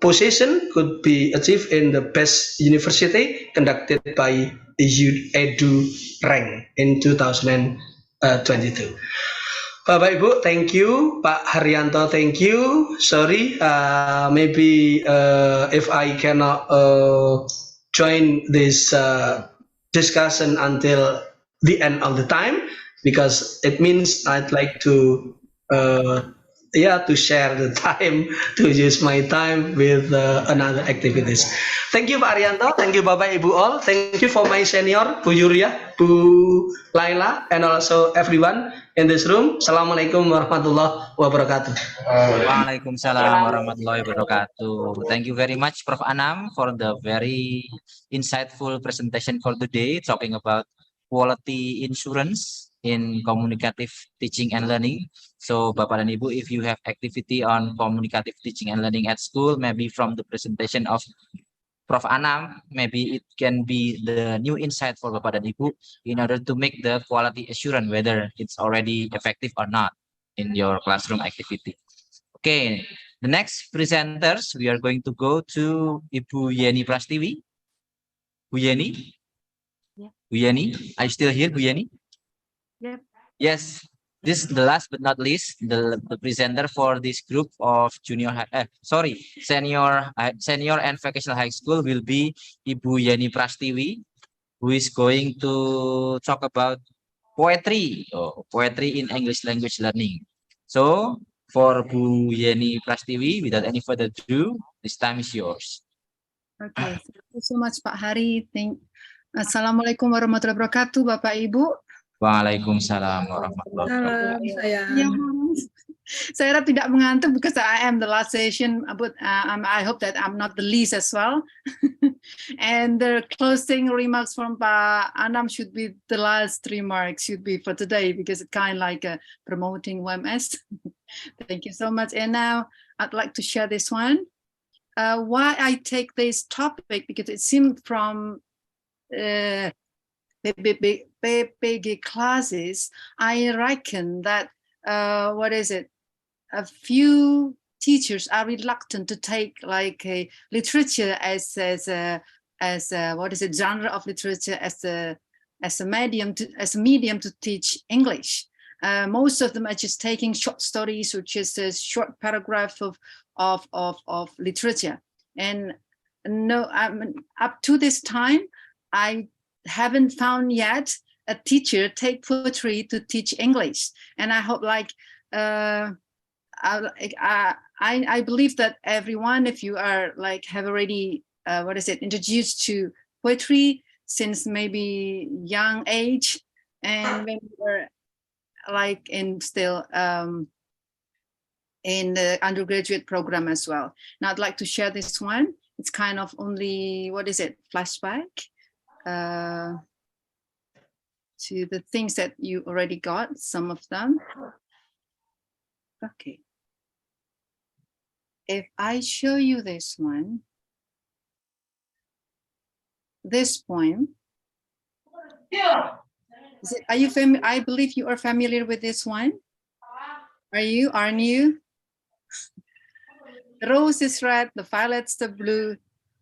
[SPEAKER 6] position could be achieved in the best university conducted by Edu Rank in 2022. Bapak Ibu, thank you. Pak Haryanto, thank you. Sorry, maybe if I cannot join this discussion until the end of the time, because it means I'd like to to share the time, to use my time with another activities. Thank you Pak Arianto, thank you Bapak Ibu all, thank you for my senior Bu Yuria, Bu Laila, and also everyone in this room. Assalamualaikum warahmatullahi wabarakatuh.
[SPEAKER 1] Waalaikumsalam warahmatullahi wabarakatuh. Thank you very much Prof. Anam for the very insightful presentation for today, talking about quality insurance in communicative teaching and learning. So Bapak dan Ibu, if you have activity on communicative teaching and learning at school, maybe from the presentation of Prof. Anam, maybe it can be the new insight for Bapak dan Ibu in order to make the quality assurance whether it's already effective or not in your classroom activity. Okay, the next presenters, we are going to go to Ibu Yeni Prastiwi. Bu Yeni?
[SPEAKER 3] Yeah.
[SPEAKER 1] Bu Yeni, are you still here, Bu Yeni?
[SPEAKER 3] Yep.
[SPEAKER 1] Yes. This is the last but not least, the presenter for this group of senior and vocational high school will be Ibu Yeni Prastiwi, who is going to talk about poetry, poetry in English language learning. So for Bu Yeni Prastiwi, without any further ado, this time is yours.
[SPEAKER 3] Okay, thank you so much Pak Hari. Assalamualaikum warahmatullahi wabarakatuh, Bapak Ibu.
[SPEAKER 1] Waalaikumsalam warahmatullahi wabarakatuh.
[SPEAKER 3] Ya, saya tidak mengantuk because I am the last session, but I hope that I'm not the least as well. And the closing remarks from Pak Anam should be the last remarks should be for today, because it's kind of like promoting WMS. Thank you so much. And now I'd like to share this one. Why I take this topic, because it seemed from PPG classes, I reckon that a few teachers are reluctant to take like a literature as a what is it, genre of literature as a medium to teach English. Most of them are just taking short stories or just a short paragraph of literature. And no, up to this time, I haven't found yet a teacher take poetry to teach English. And I hope like, I believe that everyone, if you are like have already, introduced to poetry since maybe young age, and when you were like in still in the undergraduate program as well. Now I'd like to share this one. It's kind of only, flashback to the things that you already got, some of them. Okay. If I show you this one, this poem, are you familiar? I believe you are familiar with this one. Are you? Aren't you? The rose is red, the violets the blue,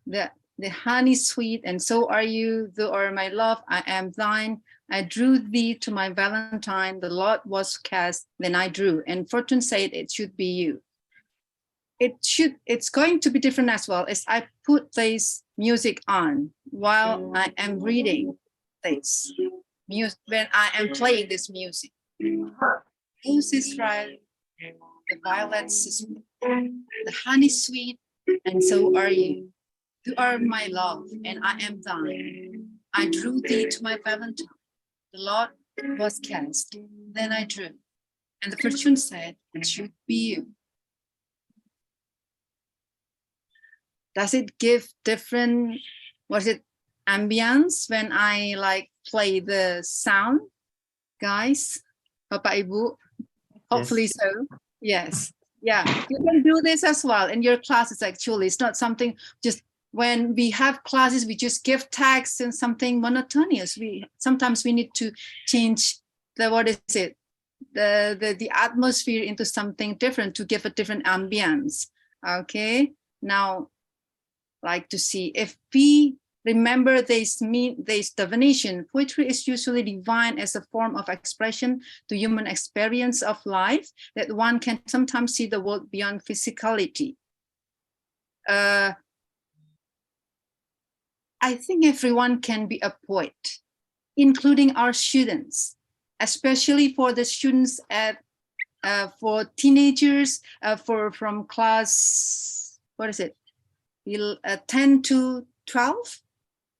[SPEAKER 3] the honey sweet, and so are you. Thou art my love, I am thine. I drew thee to my Valentine. The lot was cast, then I drew, and fortune said it should be you. It's going to be different as well as I put this music on while I am reading this music, when I am playing this music. Rose is red, the violets is the honey sweet, and so are you. You are my love, and I am thine. I drew thee to my Valentine. The lot was cast, then I drew, and the fortune said it should be you. Does it give different, ambience when I like play the sound, guys? Bapak Ibu? Hopefully so. Yes. Yeah, you can do this as well in your classes. Actually, it's not something just when we have classes, we just give text and something monotonous. Sometimes we need to change the the atmosphere into something different to give a different ambience. Okay, now like to see if we remember this definition. Poetry is usually defined as a form of expression to human experience of life, that one can sometimes see the world beyond physicality. I think everyone can be a poet, including our students, especially for the students for teenagers, from class, 10 to 12.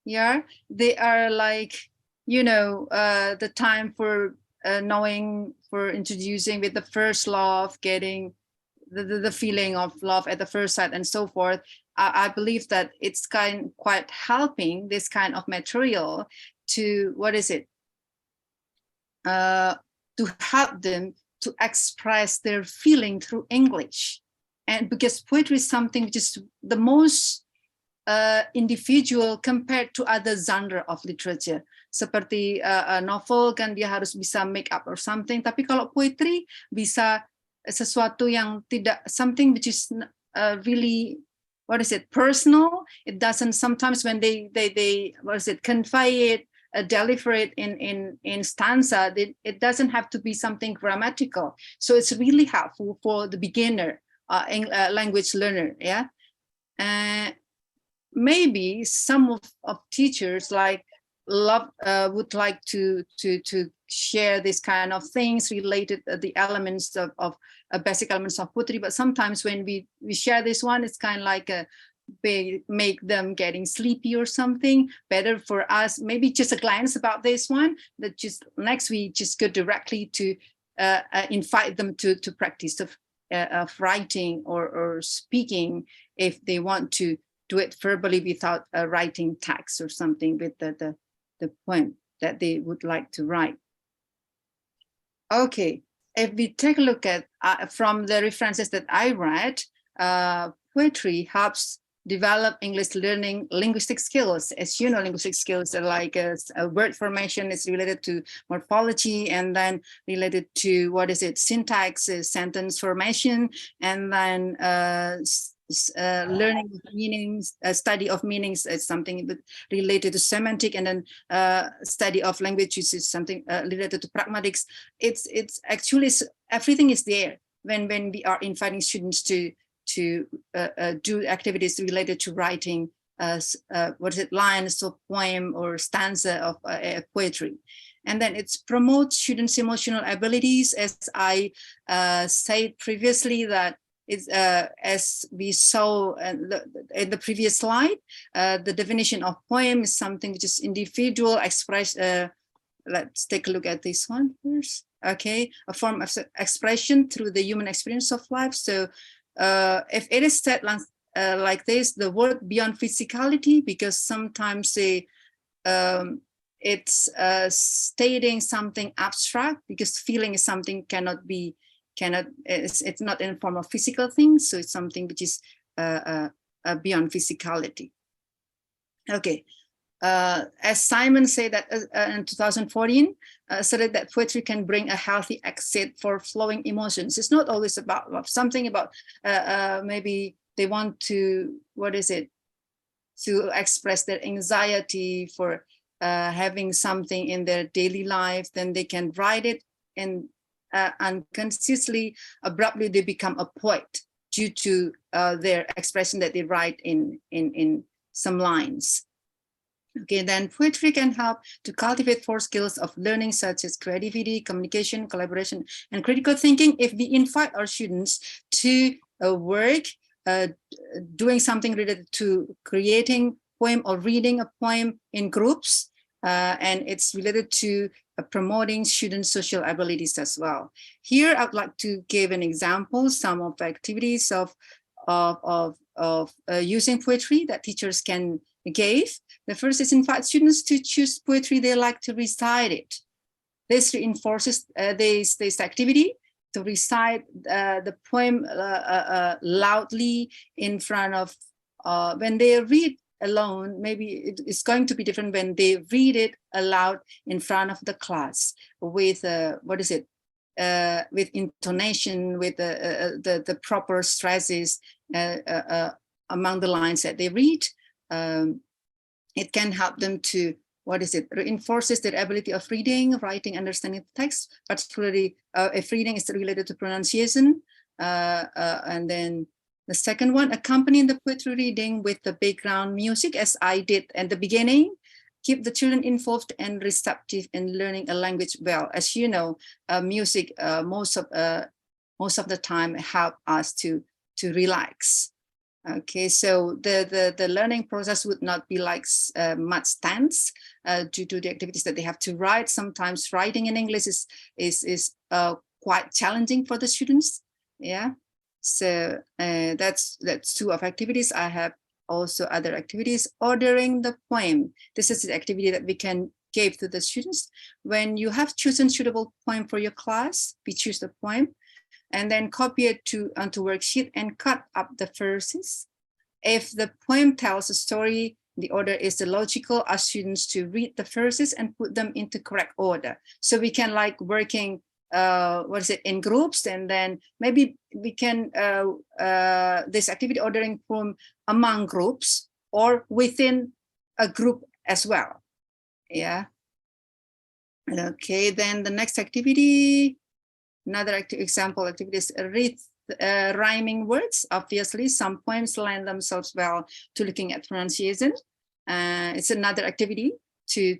[SPEAKER 3] Yeah, they are like, the time for knowing, for introducing with the first love, getting the feeling of love at the first sight and so forth. I believe that it's quite helping, this kind of material to, to help them to express their feeling through English. And because poetry is something which is the most individual compared to other genre of literature. Seperti novel kan dia harus bisa make up or something, tapi kalau poetry bisa sesuatu yang tidak, something which is really, personal. It doesn't, sometimes when they convey it, deliver it in stanza, it doesn't have to be something grammatical. So it's really helpful for the beginner language learner. Yeah. Maybe some of teachers would like to share this kind of things related to the elements of basic elements of poetry, but sometimes when we share this one, it's kind of like make them getting sleepy or something. Better for us, maybe just a glance about this one, that just next we just go directly to invite them to practice of writing or speaking, if they want to do it verbally without writing text or something with the poem that they would like to write. Okay, if we take a look at from the references that I read, poetry helps develop English learning linguistic skills. As you know, linguistic skills are like a word formation is related to morphology, and then related to syntax, sentence formation, and then learning of meanings, study of meanings is something related to semantic, and then study of language is something related to pragmatics. It's actually everything is there when we are inviting students to do activities related to writing lines of poem or stanza of poetry. And then it promotes students' emotional abilities, as I said previously, that it's as we saw in the previous slide, the definition of poem is something which is individual express. Let's take a look at this one first. Okay, a form of expression through the human experience of life. So if it is said like this, the word beyond physicality, because sometimes it's stating something abstract, because feeling is something it's not in the form of physical things, so it's something which is beyond physicality. Okay, as Simon said that in 2014, said that poetry can bring a healthy exit for flowing emotions. It's not always about love, something about maybe they want to, to express their anxiety for having something in their daily life, then they can write it, and unconsciously, abruptly, they become a poet due to their expression that they write in some lines. Okay, then poetry can help to cultivate 4 skills of learning, such as creativity, communication, collaboration, and critical thinking. If we invite our students to work doing something related to creating poem or reading a poem in groups, and it's related to promoting students' social abilities as well. Here, I'd like to give an example, some of the activities of using poetry that teachers can give. The first is invite students to choose poetry they like to recite it. This reinforces this activity to recite the poem loudly in front of, when they read alone, maybe it's going to be different when they read it aloud in front of the class with with intonation, with the proper stresses among the lines that they read. It can help them to reinforces their ability of reading, writing, understanding the text, particularly if reading is related to pronunciation. And then the second one, accompanying the poetry reading with the background music, as I did at the beginning. Keep the children involved and receptive in learning a language well. As you know, music most of the time help us to relax. Okay, so the learning process would not be like much tense due to the activities that they have to write. Sometimes writing in English is quite challenging for the students. Yeah. So that's 2 of activities. I have also other activities. Ordering the poem. This is the activity that we can give to the students. When you have chosen suitable poem for your class, we choose the poem and then copy it onto worksheet and cut up the verses. If the poem tells a story, the order is the logical. Ask students to read the verses and put them into correct order. So we can like working in groups, and then maybe we can this activity ordering from among groups or within a group as well. Yeah. Okay, then the next activity, another example activity is read rhyming words. Obviously, some poems lend themselves well to looking at pronunciation. It's another activity to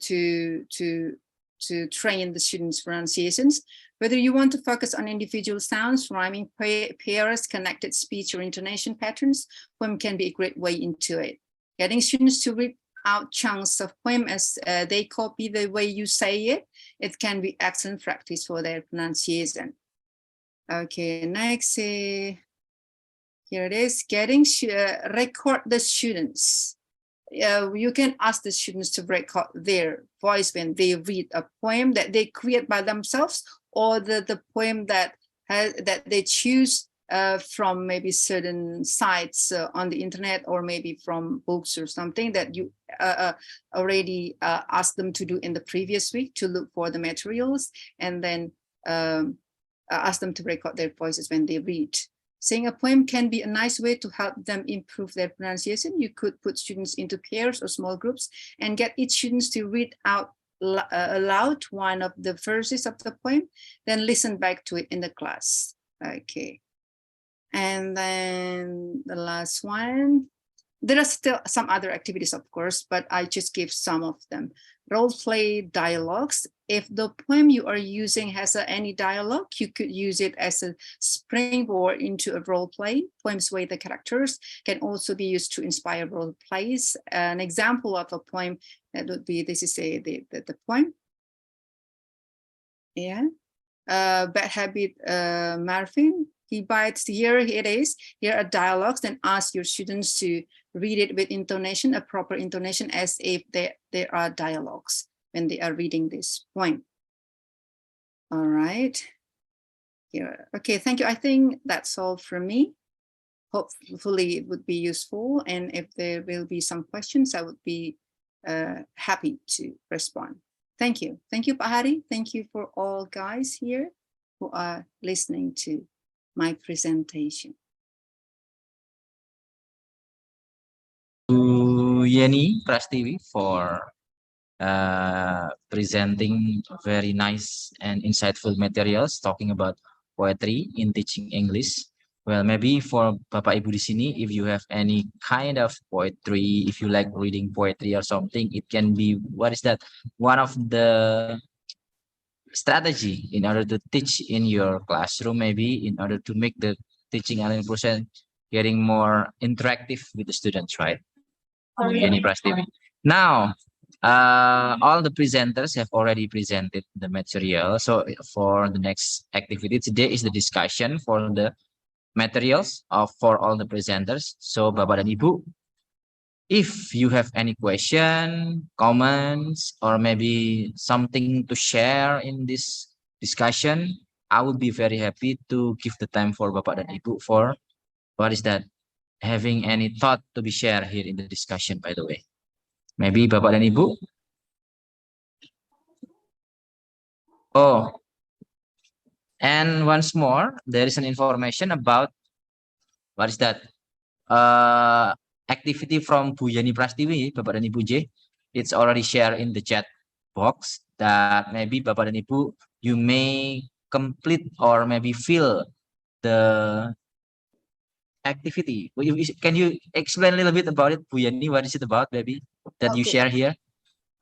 [SPEAKER 3] train the students' pronunciations. Whether you want to focus on individual sounds, rhyming pairs, connected speech, or intonation patterns, poem can be a great way into it. Getting students to read out chunks of poem as they copy the way you say it can be excellent practice for their pronunciation. Okay, next, here it is, record the students. You can ask the students to record their voice when they read a poem that they create by themselves, or the poem that they choose from maybe certain sites on the internet, or maybe from books or something that you already asked them to do in the previous week, to look for the materials and then ask them to record their voices when they read. Saying a poem can be a nice way to help them improve their pronunciation. You could put students into pairs or small groups and get each student to read out aloud one of the verses of the poem, then listen back to it in the class. Okay. And then the last one, there are still some other activities, of course, but I just give some of them. Role play dialogues. If the poem you are using has any dialogue, you could use it as a springboard into a role play. Poems with the characters can also be used to inspire role plays. An example of a poem that would be, this is the poem. Yeah. Bad Habit, Marvin. He bites, here it is, here are dialogues, then ask your students to read it with intonation, a proper intonation, as if there are dialogues when they are reading this poem. All right. Here. Okay, thank you. I think that's all from me. Hopefully it would be useful. And if there will be some questions, I would be happy to respond. Thank you. Thank you, Pak Hari. Thank you for all guys here who are listening to my presentation.
[SPEAKER 1] To Yeni Prastiwi for presenting very nice and insightful materials talking about poetry in teaching English. Well, maybe for Bapak Ibu di sini, if you have any kind of poetry, if you like reading poetry or something, it can be, what is that? One of the strategy in order to teach in your classroom, maybe in order to make the teaching and learning process getting more interactive with the students, right? Yeni Prastiwi. Now, all the presenters have already presented the material. So for the next activity today is the discussion for the materials for all the presenters. So Bapak dan Ibu, if you have any question, comments, or maybe something to share in this discussion, I would be very happy to give the time for Bapak dan Ibu for, what is that, having any thought to be shared here in the discussion, by the way. Maybe Bapak dan Ibu? Oh, and once more, there is an information about, what is that, activity from Bu Yeni Prastiwi, Bapak dan Ibu J. It's already shared in the chat box that maybe Bapak dan Ibu, you may complete or maybe fill the activity. Can you explain a little bit about it, Bu Yeni? What is it about, maybe, that you share here?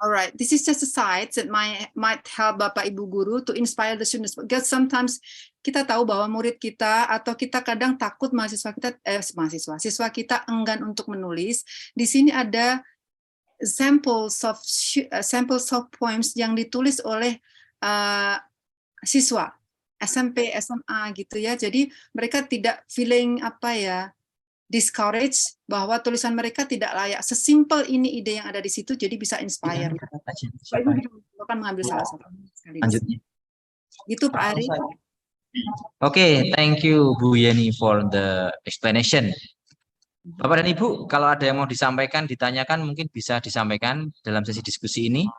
[SPEAKER 3] All right, this is just a site that might help Bapak Ibu Guru to inspire the students. Because sometimes kita tahu bahwa murid kita atau kita kadang takut siswa kita enggan untuk menulis. Di sini ada samples of poems yang ditulis oleh siswa SMP, SMA gitu ya. Jadi mereka tidak feeling discouraged bahwa tulisan mereka tidak layak. Sesimpel ini ide yang ada di situ, jadi bisa inspire. Akan mengambil salah satu.
[SPEAKER 1] Lanjutnya.
[SPEAKER 3] Gitu Pak Ari.
[SPEAKER 1] Okay, thank you Bu Yeni for the explanation. Bapak dan Ibu, kalau ada yang mau disampaikan, ditanyakan, mungkin bisa disampaikan dalam sesi diskusi ini.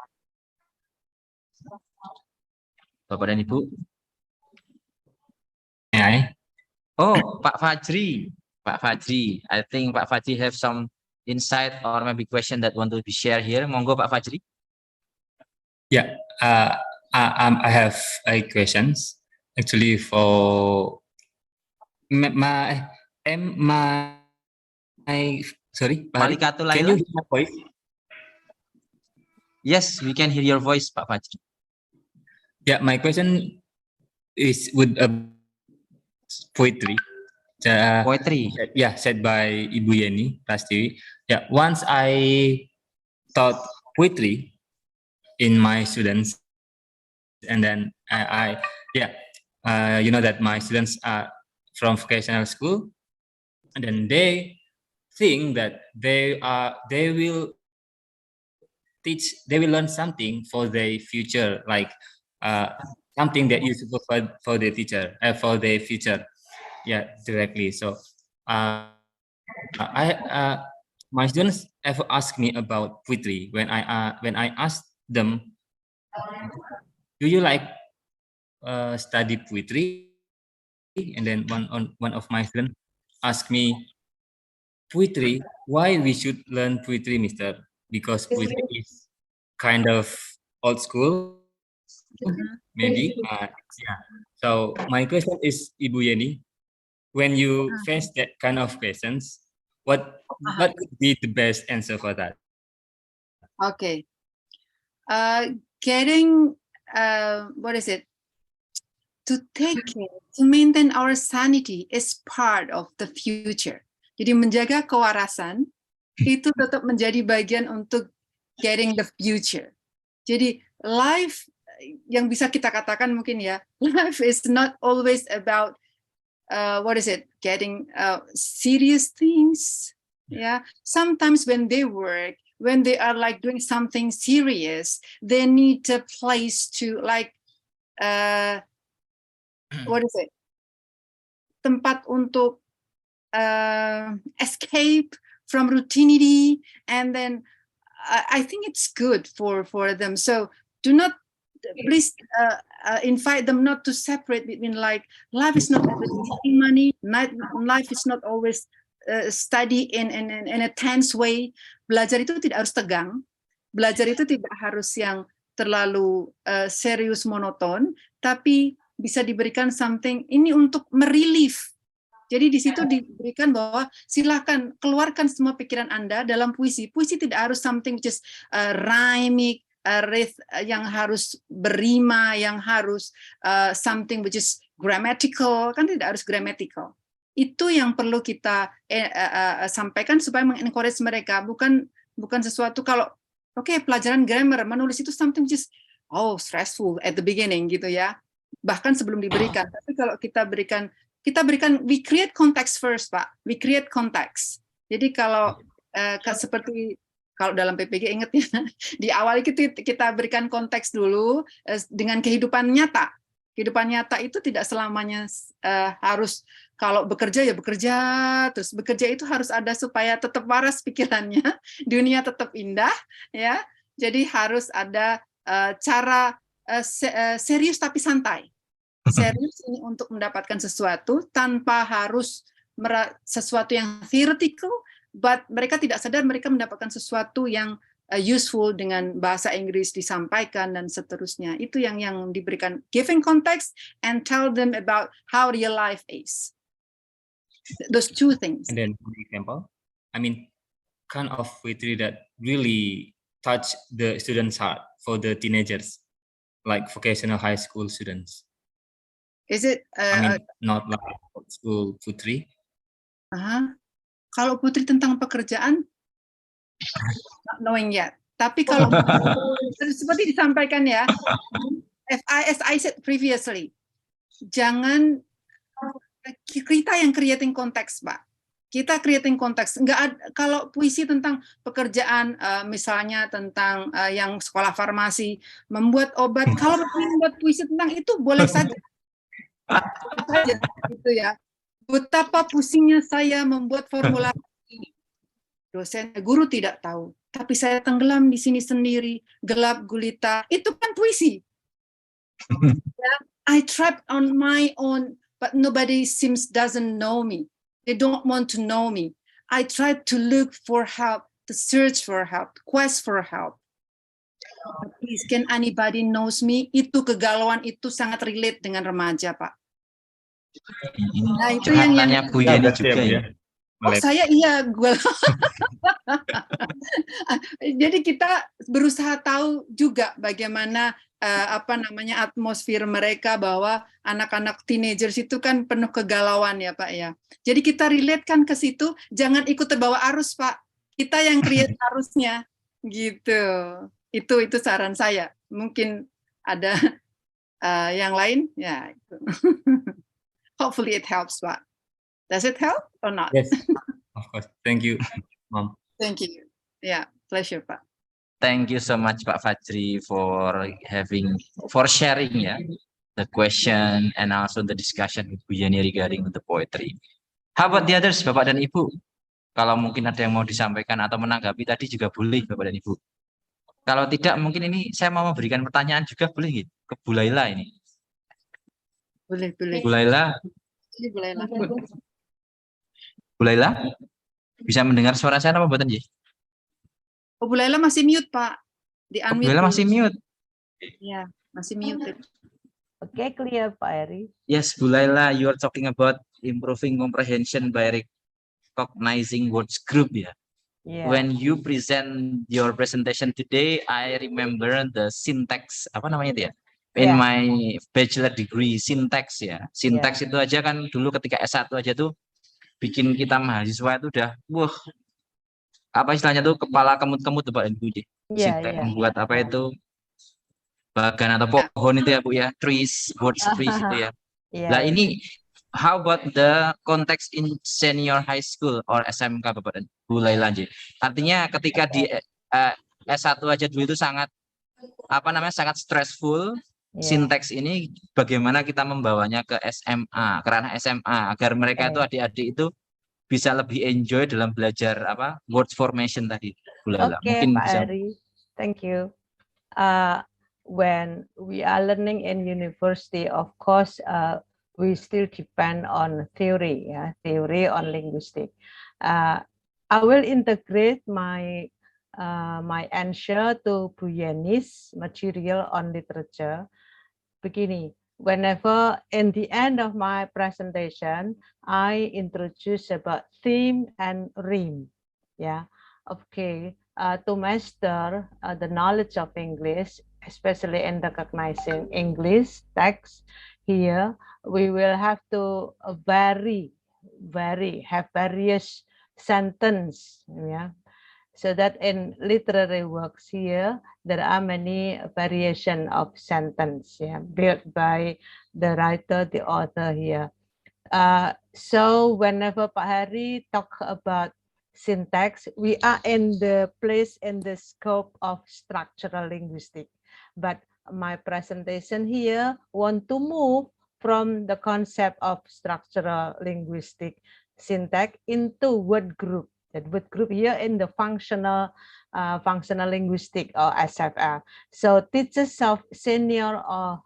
[SPEAKER 1] Bapak dan Ibu. Oh, Pak Fajri. Pak Fajri, I think Pak Fajri have some insight or maybe question that want to be shared here. Monggo Pak Fajri.
[SPEAKER 7] Yeah, I have a questions actually for sorry,
[SPEAKER 1] Malikatu
[SPEAKER 7] can you hear my voice?
[SPEAKER 1] Yes, we can hear your voice, Pak Fajri.
[SPEAKER 7] Yeah, my question is with poetry.
[SPEAKER 1] Poetry.
[SPEAKER 7] Yeah, said by Ibu Yeni Prastiwi. Yeah, once I taught poetry in my students, and then you know that my students are from vocational school, and then they think that they will learn something for their future, like something that useful for their teacher, for their future. directly. So my students ever ask me about poetry. When I asked them, do you like study poetry? And then one of my students asked me, poetry, why we should learn poetry, Mister? Because poetry is kind of old school, maybe. Yeah. So my question is, Ibu Yeni, when you face that kind of questions, what could be the best answer for that?
[SPEAKER 3] Okay. Getting what is it? To take care, to maintain our sanity is part of the future. Jadi menjaga kewarasan itu tetap menjadi bagian untuk getting the future. Jadi life yang bisa kita katakan mungkin ya, life is not always about what is it? Getting serious things. Yeah. Sometimes when they work, when they are like doing something serious, they need a place to like what is it? Tempat untuk escape from routinity, and then I think it's good for them. So do not, please invite them not to separate between like life is not always making money, life is not always study in a tense way. Belajar itu tidak harus tegang, belajar itu tidak harus yang terlalu serius monoton, tapi bisa diberikan something ini untuk merelief. Jadi di situ diberikan bahwa silakan keluarkan semua pikiran Anda dalam puisi. Puisi tidak harus something which is rhyming, yang harus berima, yang harus something which is grammatical, kan tidak harus grammatical. Itu yang perlu kita sampaikan supaya mengencourage mereka, bukan sesuatu kalau oke, pelajaran grammar, menulis itu something which is stressful at the beginning gitu ya. Bahkan sebelum diberikan, tapi kalau kita berikan, we create context first, Pak. We create context. Jadi kalau seperti kalau dalam PPG ingat ya, di awal kita berikan konteks dulu dengan kehidupan nyata. Kehidupan nyata itu tidak selamanya harus kalau bekerja ya bekerja, terus bekerja itu harus ada supaya tetap waras pikirannya, dunia tetap indah, ya. Jadi harus ada cara serius tapi santai. Serius ini untuk mendapatkan sesuatu tanpa harus sesuatu yang theoretical, but mereka tidak sadar mereka mendapatkan sesuatu yang useful dengan bahasa Inggris disampaikan dan seterusnya. Itu yang diberikan, giving context and tell them about how real life is. Those two things.
[SPEAKER 7] And then, for example, I mean, kind of poetry that really touch the students' heart for the teenagers, like vocational high school students.
[SPEAKER 3] Is it?
[SPEAKER 7] I mean, not like school putri.
[SPEAKER 3] Kalau putri tentang pekerjaan, not knowing yet. Tapi kalau seperti disampaikan ya, as I said previously, jangan kita yang creating konteks, Pak. Kita creating konteks. Kalau puisi tentang pekerjaan, misalnya tentang yang sekolah farmasi, membuat obat, kalau membuat puisi tentang itu boleh saja. Gitu ya. Betapa pusingnya saya membuat formula ini. Dosen, guru tidak tahu, tapi saya tenggelam di sini sendiri, gelap gulita. Itu kan puisi. I tried on my own, but nobody doesn't know me. They don't want to know me. I tried to look for help, to search for help, quest for help. Please, can anybody knows me? Itu kegalauan itu sangat relate dengan remaja, Pak. Nah, itu yang
[SPEAKER 1] Bu Yeni juga ya.
[SPEAKER 3] Saya iya, gue. Jadi kita berusaha tahu juga bagaimana atmosfer mereka, bahwa anak-anak teenagers itu kan penuh kegalauan ya Pak ya. Jadi kita relate-kan ke situ, jangan ikut terbawa arus Pak. Kita yang create arusnya gitu. Itu saran saya. Mungkin ada yang lain ya itu. Hopefully it helps Pak. Does it help or not?
[SPEAKER 7] Yes, of course. Thank you, Mom.
[SPEAKER 3] Thank you. Yeah, pleasure Pak.
[SPEAKER 1] Thank you so much Pak Fajri for sharing ya. the question and also the discussion with Bu Yeni regarding the poetry. How about the others, Bapak dan Ibu? Kalau mungkin ada yang mau disampaikan atau menanggapi tadi juga boleh, Bapak dan Ibu. Kalau tidak, mungkin ini saya mau memberikan pertanyaan juga, boleh gitu, ke Bu Laila ini.
[SPEAKER 3] Boleh, boleh.
[SPEAKER 1] Bu Laila,
[SPEAKER 3] Boleh lah.
[SPEAKER 1] Bu Laila, bisa mendengar suara saya apa buatan, Ji?
[SPEAKER 3] Oh, Bu Laila masih mute, Pak. Di
[SPEAKER 1] Bu
[SPEAKER 3] unmute
[SPEAKER 1] Laila
[SPEAKER 3] dulu.
[SPEAKER 1] masih mute.
[SPEAKER 3] Ya, masih mute.
[SPEAKER 2] Oke, clear Pak Heri.
[SPEAKER 1] Yes, Bu Laila, you are talking about improving comprehension by recognizing words group, ya.
[SPEAKER 2] Yeah.
[SPEAKER 1] When you present your presentation today, I remember the syntax, apa namanya itu ya? In
[SPEAKER 2] Yeah.
[SPEAKER 1] my bachelor degree, syntax ya. Syntax itu aja kan dulu ketika S1 aja tuh bikin kita mahasiswa itu udah, wah, apa istilahnya tuh kepala kemut-kemut tuh Pak Ibu. Syntax membuat apa itu bagan atau pohon itu ya Bu ya, trees, words trees itu ya. Nah ini how about the context in senior high school or SMK Bapak dan Bu Laila? Artinya ketika di S1 aja dulu itu sangat apa namanya sangat stressful. Sinteks ini bagaimana kita membawanya ke SMA, ke ranah SMA agar mereka itu adik-adik itu bisa lebih enjoy dalam belajar apa word formation tadi. Bu Laila.
[SPEAKER 2] Oke, Pak Heri. Thank you. When we are learning in university, of course, we still depend on theory, theory on linguistic. I will integrate my my answer to Bu Yeni's material on literature. Begini, whenever in the end of my presentation, I introduce about theme and rhyme. Yeah, okay. To master the knowledge of English, especially in recognizing English text, here we will have to have various sentence, so that in literary works here there are many variation of sentence, built by the writer, the author here. So whenever Pak Heri talk about syntax, we are in the place in the scope of structural linguistics. But my presentation here want to move from the concept of structural linguistic syntax into word group. That word group here in the functional linguistic or SFL. So teachers of senior or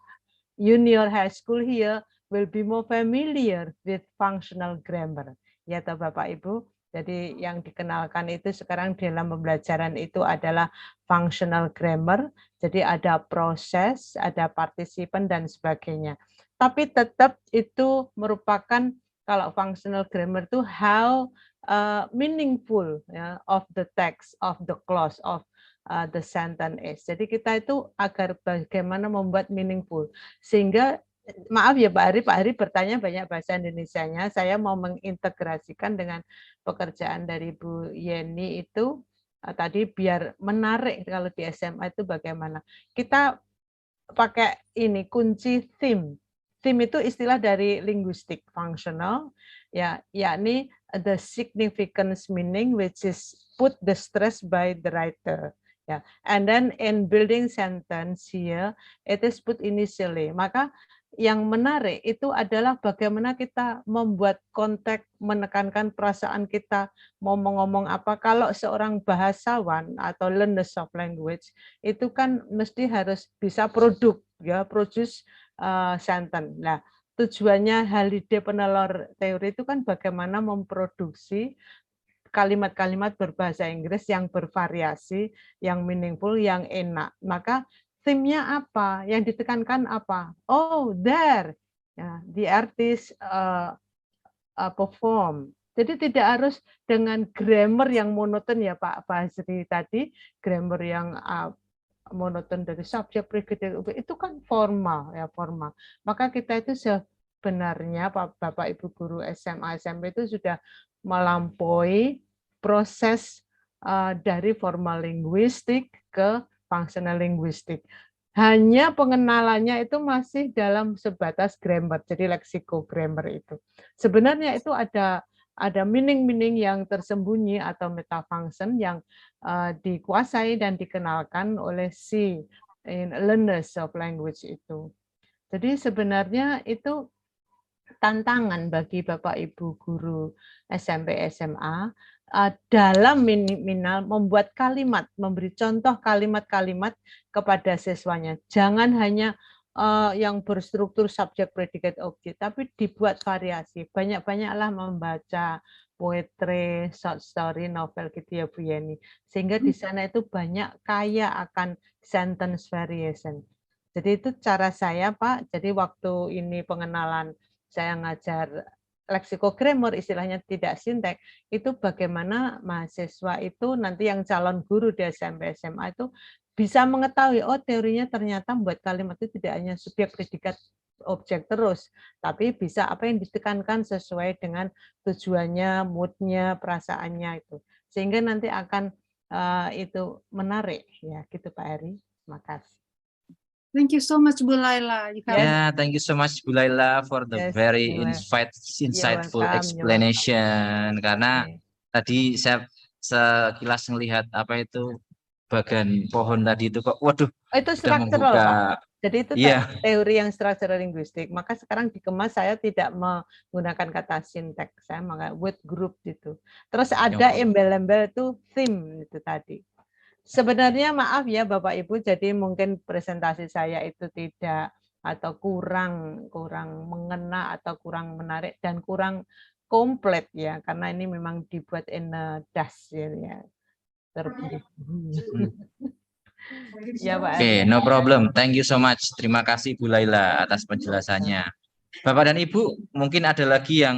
[SPEAKER 2] junior high school here will be more familiar with functional grammar. Ya toh Bapak Ibu. Jadi yang dikenalkan itu sekarang dalam pembelajaran itu adalah functional grammar. Jadi ada proses, ada partisipan dan sebagainya. Tapi tetap itu merupakan kalau functional grammar itu how meaningful of the text, of the clause, of the sentence is. Jadi kita itu agar bagaimana membuat meaningful. Sehingga maaf ya Pak Heri bertanya banyak bahasa Indonesianya. Saya mau mengintegrasikan dengan pekerjaan dari Bu Yeni itu tadi biar menarik kalau di SMA itu bagaimana. Kita pakai ini kunci theme. Theme itu istilah dari linguistik functional, yakni the significance meaning which is put the stress by the writer. And then in building sentence here, it is put initially. Maka yang menarik itu adalah bagaimana kita membuat konteks, menekankan perasaan kita, mau ngomong apa. Kalau seorang bahasawan atau learners of language, itu kan mesti harus bisa produce sentence. Nah, tujuannya Halide penelor teori itu kan bagaimana memproduksi kalimat-kalimat berbahasa Inggris yang bervariasi, yang meaningful, yang enak. Maka theme-nya apa? Yang ditekankan apa? Oh, there. The artist perform. Jadi tidak harus dengan grammar yang monoton ya Pak Basri tadi, grammar yang monoton dari subjek, predicate, itu kan formal ya formal. Maka kita itu sebenarnya Bapak Ibu guru SMA SMP itu sudah melampaui proses dari formal linguistik ke functional linguistik. Hanya pengenalannya itu masih dalam sebatas grammar, jadi leksiko grammar itu. Sebenarnya itu ada meaning-meaning yang tersembunyi atau metafunction yang dikuasai dan dikenalkan oleh si learners of language itu. Jadi sebenarnya itu tantangan bagi Bapak Ibu guru SMP SMA dalam minimal membuat kalimat, memberi contoh kalimat-kalimat kepada siswanya. Jangan hanya yang berstruktur subjek, predikat, objek, tapi dibuat variasi. Banyak-banyaklah membaca poetry, short story, novel gitu ya Bu Yeni. Sehingga di sana itu banyak kaya akan sentence variation. Jadi itu cara saya Pak. Jadi waktu ini pengenalan saya ngajar leksikogrammer, istilahnya tidak sintek, itu bagaimana mahasiswa itu nanti yang calon guru di SMP SMA itu bisa mengetahui, oh teorinya ternyata buat kalimat itu tidak hanya subjek, predikat, objek terus, tapi bisa apa yang ditekankan sesuai dengan tujuannya, moodnya, perasaannya itu, sehingga nanti akan itu menarik ya, gitu Pak Eri. Terima kasih.
[SPEAKER 3] Thank you so much, Bu Laila. You have
[SPEAKER 1] Yeah, thank you so much Bu Laila for the
[SPEAKER 2] Yes,
[SPEAKER 1] very
[SPEAKER 2] you're
[SPEAKER 1] insightful
[SPEAKER 2] welcome,
[SPEAKER 1] explanation. Karena
[SPEAKER 2] Oke.
[SPEAKER 1] tadi saya sekilas melihat apa itu bagian pohon tadi itu kok, waduh,
[SPEAKER 2] Itu
[SPEAKER 1] sudah
[SPEAKER 2] struktural Pak.
[SPEAKER 1] membuka.
[SPEAKER 2] Jadi itu
[SPEAKER 1] Iya.
[SPEAKER 2] teori yang struktural linguistik. Maka sekarang dikemas saya tidak menggunakan kata sintek, saya menggunakan word group gitu. Terus ada embel-embel itu theme itu tadi. Sebenarnya maaf ya Bapak Ibu, jadi mungkin presentasi saya itu tidak atau kurang mengena atau kurang menarik dan kurang komplit ya, karena ini memang dibuat in a dash ya. Ya Pak.
[SPEAKER 1] Oke, no problem. Thank you so much. Terima kasih Bu Laila atas penjelasannya. Bapak dan Ibu, mungkin ada lagi yang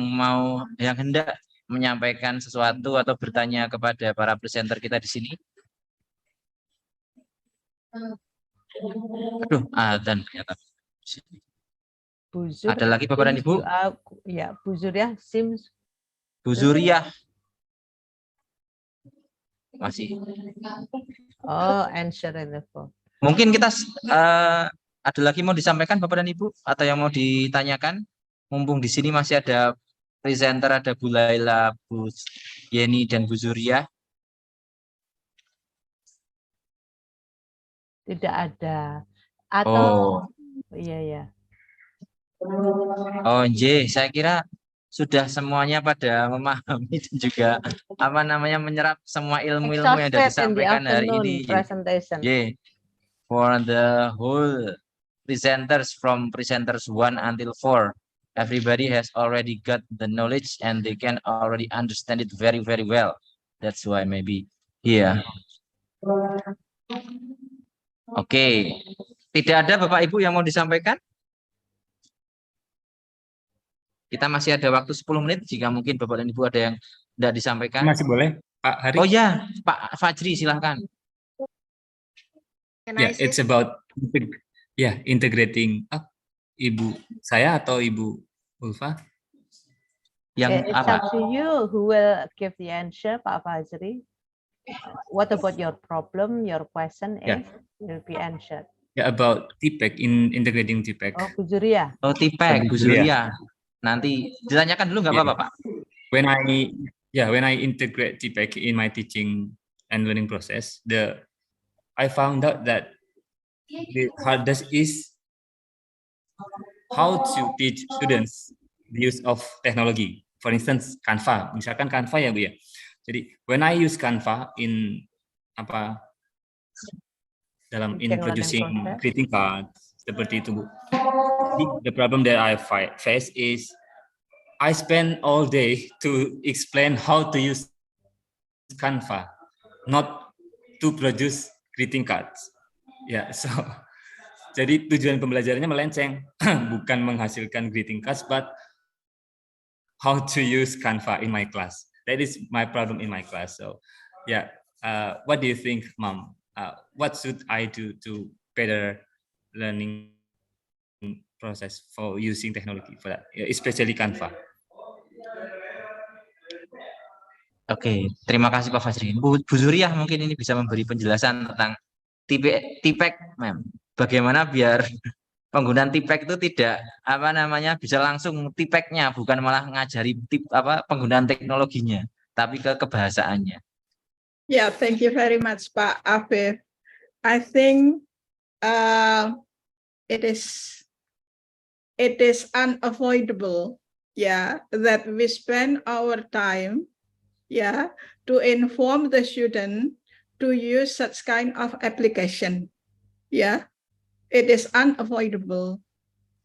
[SPEAKER 1] hendak menyampaikan sesuatu atau bertanya kepada para presenter kita di sini. Aduh, dan ternyata. Ada lagi Bapak dan Ibu?
[SPEAKER 2] Ya, Bu Zuriah, Sims.
[SPEAKER 1] Bu Zuriah. Masih.
[SPEAKER 2] Oh, answer in the phone.
[SPEAKER 1] Mungkin kita ada lagi mau disampaikan Bapak dan Ibu atau yang mau ditanyakan? Mumpung di sini masih ada presenter, ada Bu Laila, Bu Yeni dan Bu Zuriah.
[SPEAKER 2] Tidak ada. Atau iya ya.
[SPEAKER 1] Oh, saya kira sudah semuanya pada memahami dan juga apa namanya menyerap semua ilmu-ilmu yang sudah disampaikan hari ini.
[SPEAKER 2] Presentation.
[SPEAKER 1] For the whole presenters from presenters 1 until 4, everybody has already got the knowledge and they can already understand it very, very well. That's why maybe here. Oke. Tidak ada Bapak Ibu yang mau disampaikan? Kita masih ada waktu 10 menit jika mungkin Bapak dan Ibu ada yang tidak disampaikan.
[SPEAKER 7] Masih boleh, Pak Hari?
[SPEAKER 1] Oh ya, Pak Fajri silahkan.
[SPEAKER 7] Ya, it's about integrating Ibu saya atau Ibu Ulfa.
[SPEAKER 1] Yang
[SPEAKER 2] it's
[SPEAKER 1] apa?
[SPEAKER 2] Up to you who will give the answer, Pak Fajri. What about your problem, your question will be answered.
[SPEAKER 7] Yeah, about TPEC, integrating TPEC.
[SPEAKER 2] Oh, Bu Zuriah.
[SPEAKER 1] Oh, TPEC, Bu Zuriah. Nanti ditanyakan dulu nggak apa-apa, Pak?
[SPEAKER 7] When I integrate TPEC in my teaching and learning process, I found out that the hardest is how to teach students the use of technology. For instance, Canva. Misalkan Canva ya Bu ya. Jadi when I use Canva in dalam introducing greeting cards seperti itu Bu. The problem that I face is I spend all day to explain how to use Canva, not to produce greeting cards. Ya, jadi tujuan pembelajarannya melenceng, bukan menghasilkan greeting cards, but how to use Canva in my class. That is my problem in my class. So, what do you think, Mom? What should I do to better learning process for using technology for that, especially Canva?
[SPEAKER 1] Oke, terima kasih Pak Fajri. Bu Zuriah mungkin ini bisa memberi penjelasan tentang TPEC, Mem. Bagaimana biar penggunaan TPEC itu tidak bisa langsung TPEC-nya, bukan malah ngajari penggunaan teknologinya, tapi ke kebahasaannya.
[SPEAKER 5] Yeah, thank you very much, Pak Afif. I think it is it is unavoidable, yeah, that we spend our time, yeah, to inform the student to use such kind of application, yeah, it is unavoidable.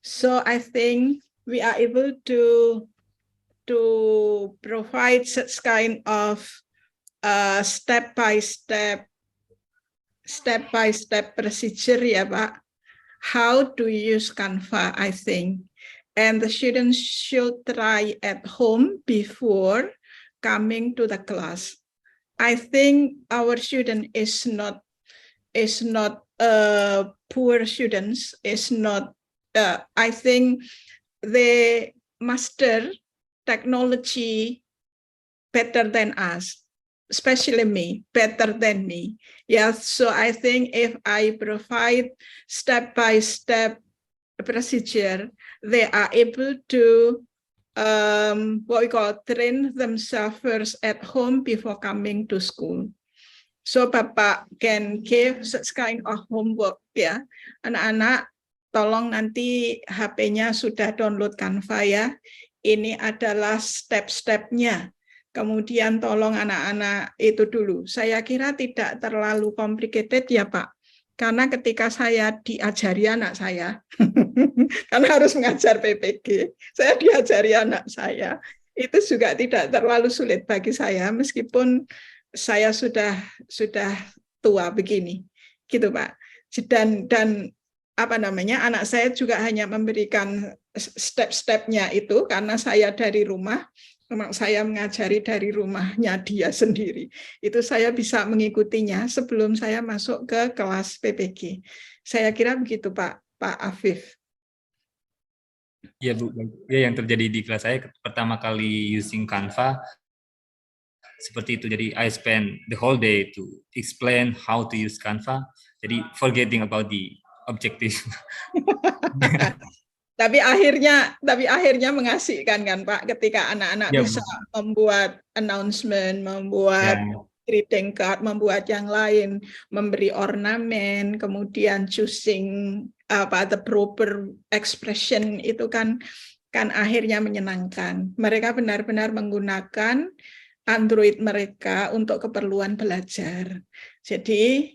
[SPEAKER 5] So I think we are able to provide such kind of step-by-step procedure, ya Pak, how to use Canva, I think. And the students should try at home before coming to the class. I think our student is not poor students, is not, I think they master technology better than us, especially me, better than me. Yeah, so I think if I provide step-by-step procedure, they are able to what we call train themselves first at home before coming to school. So Bapak can give such kind of homework, ya. Anak-anak, tolong nanti HP-nya sudah download Canva ya. Ini adalah step-stepnya. Kemudian tolong anak-anak itu dulu. Saya kira tidak terlalu complicated ya Pak. Karena ketika saya diajari anak saya, karena harus mengajar PPG, saya diajari anak saya, itu juga tidak terlalu sulit bagi saya, meskipun saya sudah tua begini, gitu Pak. Dan apa namanya, anak saya juga hanya memberikan step-stepnya itu karena saya dari rumah, memang saya mengajari dari rumahnya dia sendiri. Itu saya bisa mengikutinya sebelum saya masuk ke kelas PPG. Saya kira begitu Pak Afif.
[SPEAKER 7] Ya Bu, ya yang terjadi di kelas saya pertama kali using Canva seperti itu. Jadi I spend the whole day to explain how to use Canva. Jadi forgetting about the objective.
[SPEAKER 5] Tapi akhirnya mengasihkan kan Pak, ketika anak-anak
[SPEAKER 7] Ya,
[SPEAKER 5] bisa membuat announcement, membuat
[SPEAKER 7] ya.
[SPEAKER 5] greeting card, membuat yang lain, memberi ornamen, kemudian choosing the proper expression, itu kan akhirnya menyenangkan. Mereka benar-benar menggunakan Android mereka untuk keperluan belajar. Jadi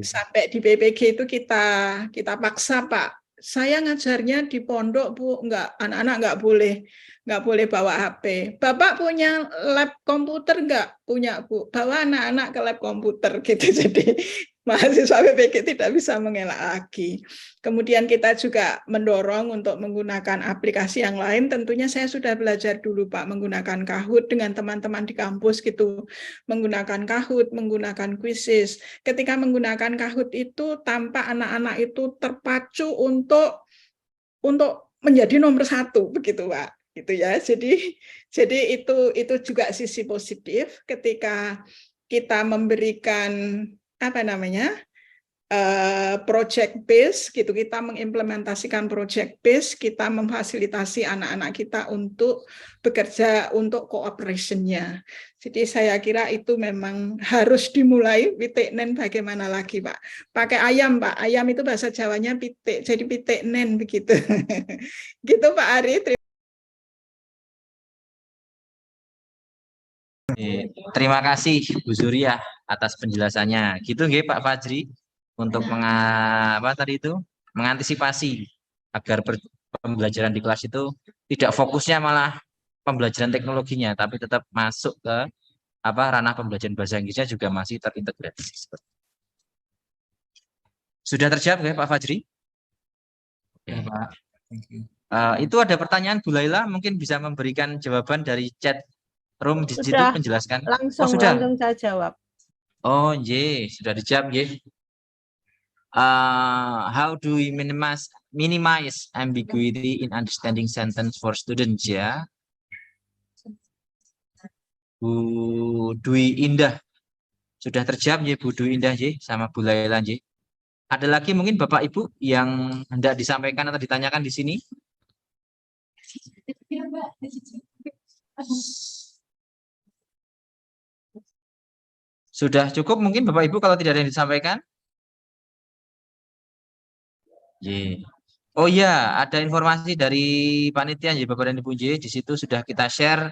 [SPEAKER 5] sampai di PPG itu kita paksa Pak. Saya ngajarnya di pondok Bu, anak-anak nggak boleh bawa HP. Bapak punya lab komputer nggak? Punya Bu. Bawa anak-anak ke lab komputer gitu. Jadi mahasiswa PPG tidak bisa mengelak lagi. Kemudian kita juga mendorong untuk menggunakan aplikasi yang lain. Tentunya saya sudah belajar dulu Pak menggunakan Kahoot dengan teman-teman di kampus gitu. Menggunakan Kahoot, menggunakan Quizzes. Ketika menggunakan Kahoot itu tampak anak-anak itu terpacu untuk menjadi nomor 1 begitu Pak. Gitu ya. Jadi itu juga sisi positif ketika kita memberikan project base gitu, kita mengimplementasikan project base, kita memfasilitasi anak-anak kita untuk bekerja untuk cooperation-nya. Jadi saya kira itu memang harus dimulai. Pitik nen bagaimana lagi Pak? Pakai ayam Pak, ayam itu bahasa Jawanya pitik, jadi pitik nen begitu. Gitu Pak Ari.
[SPEAKER 1] Terima kasih Bu Surya atas penjelasannya. Gitu nggih Pak Fajri untuk mengantisipasi agar pembelajaran di kelas itu tidak fokusnya malah pembelajaran teknologinya, tapi tetap masuk ke ranah pembelajaran bahasa Inggrisnya juga masih terintegrasi. Sudah terjawab nggih Pak Fajri?
[SPEAKER 7] Ya Pak.
[SPEAKER 1] Itu ada pertanyaan Bu Laila, mungkin bisa memberikan jawaban dari chat room di situ menjelaskan.
[SPEAKER 2] Langsung saya jawab.
[SPEAKER 1] Oh, sudah dijawab nggih. How do we minimize ambiguity in understanding sentence for students ya? Bu Dwi Indah sudah terjawab ya Bu Dwi Indah ya sama Bu Laila ya. Ada lagi mungkin Bapak Ibu yang hendak disampaikan atau ditanyakan di sini? Sudah cukup mungkin Bapak Ibu kalau tidak ada yang disampaikan? Oh iya, ada informasi dari panitia ya Bapak dan Ibu J. Di situ sudah kita share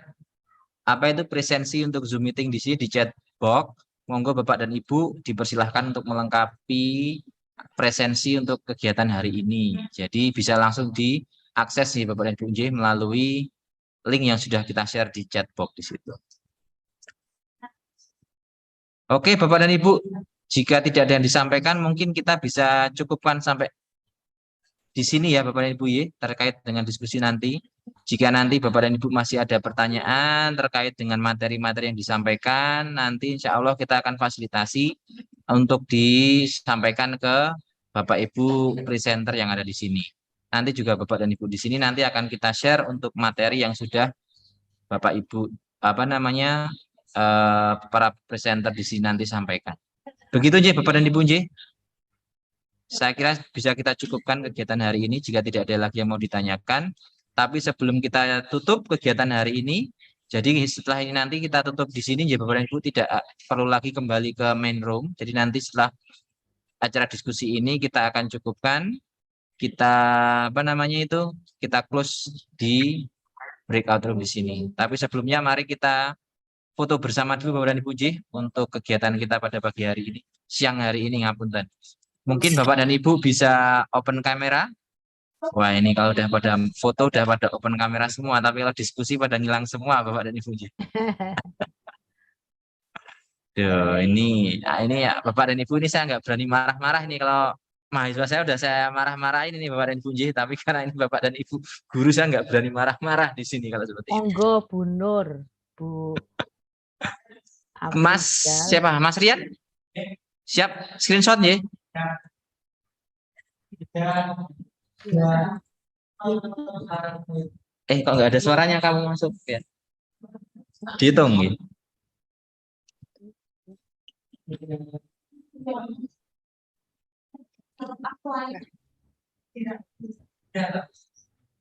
[SPEAKER 1] apa itu presensi untuk Zoom meeting di sini di chat box. Monggo Bapak dan Ibu dipersilahkan untuk melengkapi presensi untuk kegiatan hari ini. Jadi bisa langsung diakses nih Bapak dan Ibu J melalui link yang sudah kita share di chat box di situ. Oke Bapak dan Ibu, jika tidak ada yang disampaikan mungkin kita bisa cukupkan sampai di sini ya Bapak dan Ibu ya, terkait dengan diskusi nanti. Jika nanti Bapak dan Ibu masih ada pertanyaan terkait dengan materi-materi yang disampaikan, nanti insya Allah kita akan fasilitasi untuk disampaikan ke Bapak Ibu presenter yang ada di sini. Nanti juga Bapak dan Ibu di sini nanti akan kita share untuk materi yang sudah Bapak Ibu para presenter di sini nanti sampaikan. Begitu aja Bapak dan Ibu J. Saya kira bisa kita cukupkan kegiatan hari ini jika tidak ada lagi yang mau ditanyakan. Tapi sebelum kita tutup kegiatan hari ini, jadi setelah ini nanti kita tutup di sini ya Bapak dan Ibu, tidak perlu lagi kembali ke main room. Jadi nanti setelah acara diskusi ini kita akan cukupkan, kita kita close di breakout room di sini. Tapi sebelumnya mari kita foto bersama dulu Bapak dan Ibu J untuk kegiatan kita pada pagi hari ini, siang hari ini ngapunten. Mungkin Bapak dan Ibu bisa open kamera. Wah ini kalau udah pada foto udah pada open kamera semua, tapi kalau diskusi pada ngilang semua Bapak dan Ibu. Duh, ini ya Bapak dan Ibu, ini saya nggak berani marah-marah ini kalau mahasiswa saya udah saya marah-marahin ini Bapak dan Ibu, tapi karena ini Bapak dan Ibu guru saya nggak berani marah-marah di sini kalau seperti ini.
[SPEAKER 2] Monggo Bu Nur, Bu.
[SPEAKER 1] Mas siapa? Mas Rian? Siap screenshot ya? Kok nggak ada suaranya kamu masuk ya? Dihitung ya?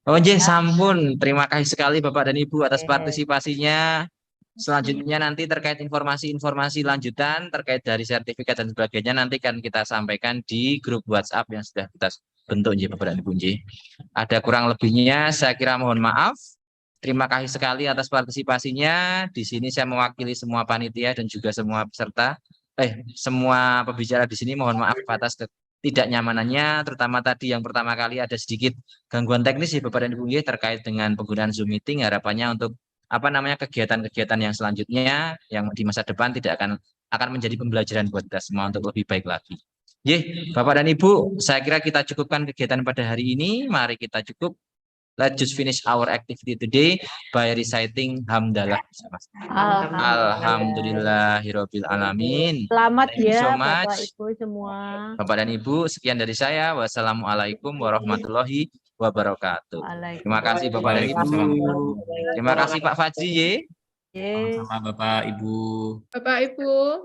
[SPEAKER 1] Oh sampun. Terima kasih sekali Bapak dan Ibu atas partisipasinya. Selanjutnya nanti terkait informasi-informasi lanjutan terkait dari sertifikat dan sebagainya nanti kan kita sampaikan di grup WhatsApp yang sudah kita bentuk Bapak dan Ibu. Ada kurang lebihnya saya kira mohon maaf. Terima kasih sekali atas partisipasinya. Di sini saya mewakili semua panitia dan juga semua peserta, semua pembicara di sini mohon maaf atas tidak nyamanannya, terutama tadi yang pertama kali ada sedikit gangguan teknis ya Bapak dan Ibu terkait dengan penggunaan Zoom meeting. Harapannya untuk kegiatan-kegiatan yang selanjutnya yang di masa depan tidak akan menjadi pembelajaran buat kita semua untuk lebih baik lagi. Bapak dan Ibu, saya kira kita cukupkan kegiatan pada hari ini. Mari kita cukup. Let's just finish our activity today by reciting hamdalah. Alhamdulillahirabbil alamin.
[SPEAKER 2] Selamat ya
[SPEAKER 1] so
[SPEAKER 2] Bapak Ibu semua.
[SPEAKER 1] Bapak dan Ibu, sekian dari saya. Wassalamualaikum warahmatullahi wabarakatuh. Terima kasih Bapak dan Ibu. Terima kasih Pak Fajri.
[SPEAKER 7] Sama Bapak Ibu.
[SPEAKER 5] Bapak Ibu.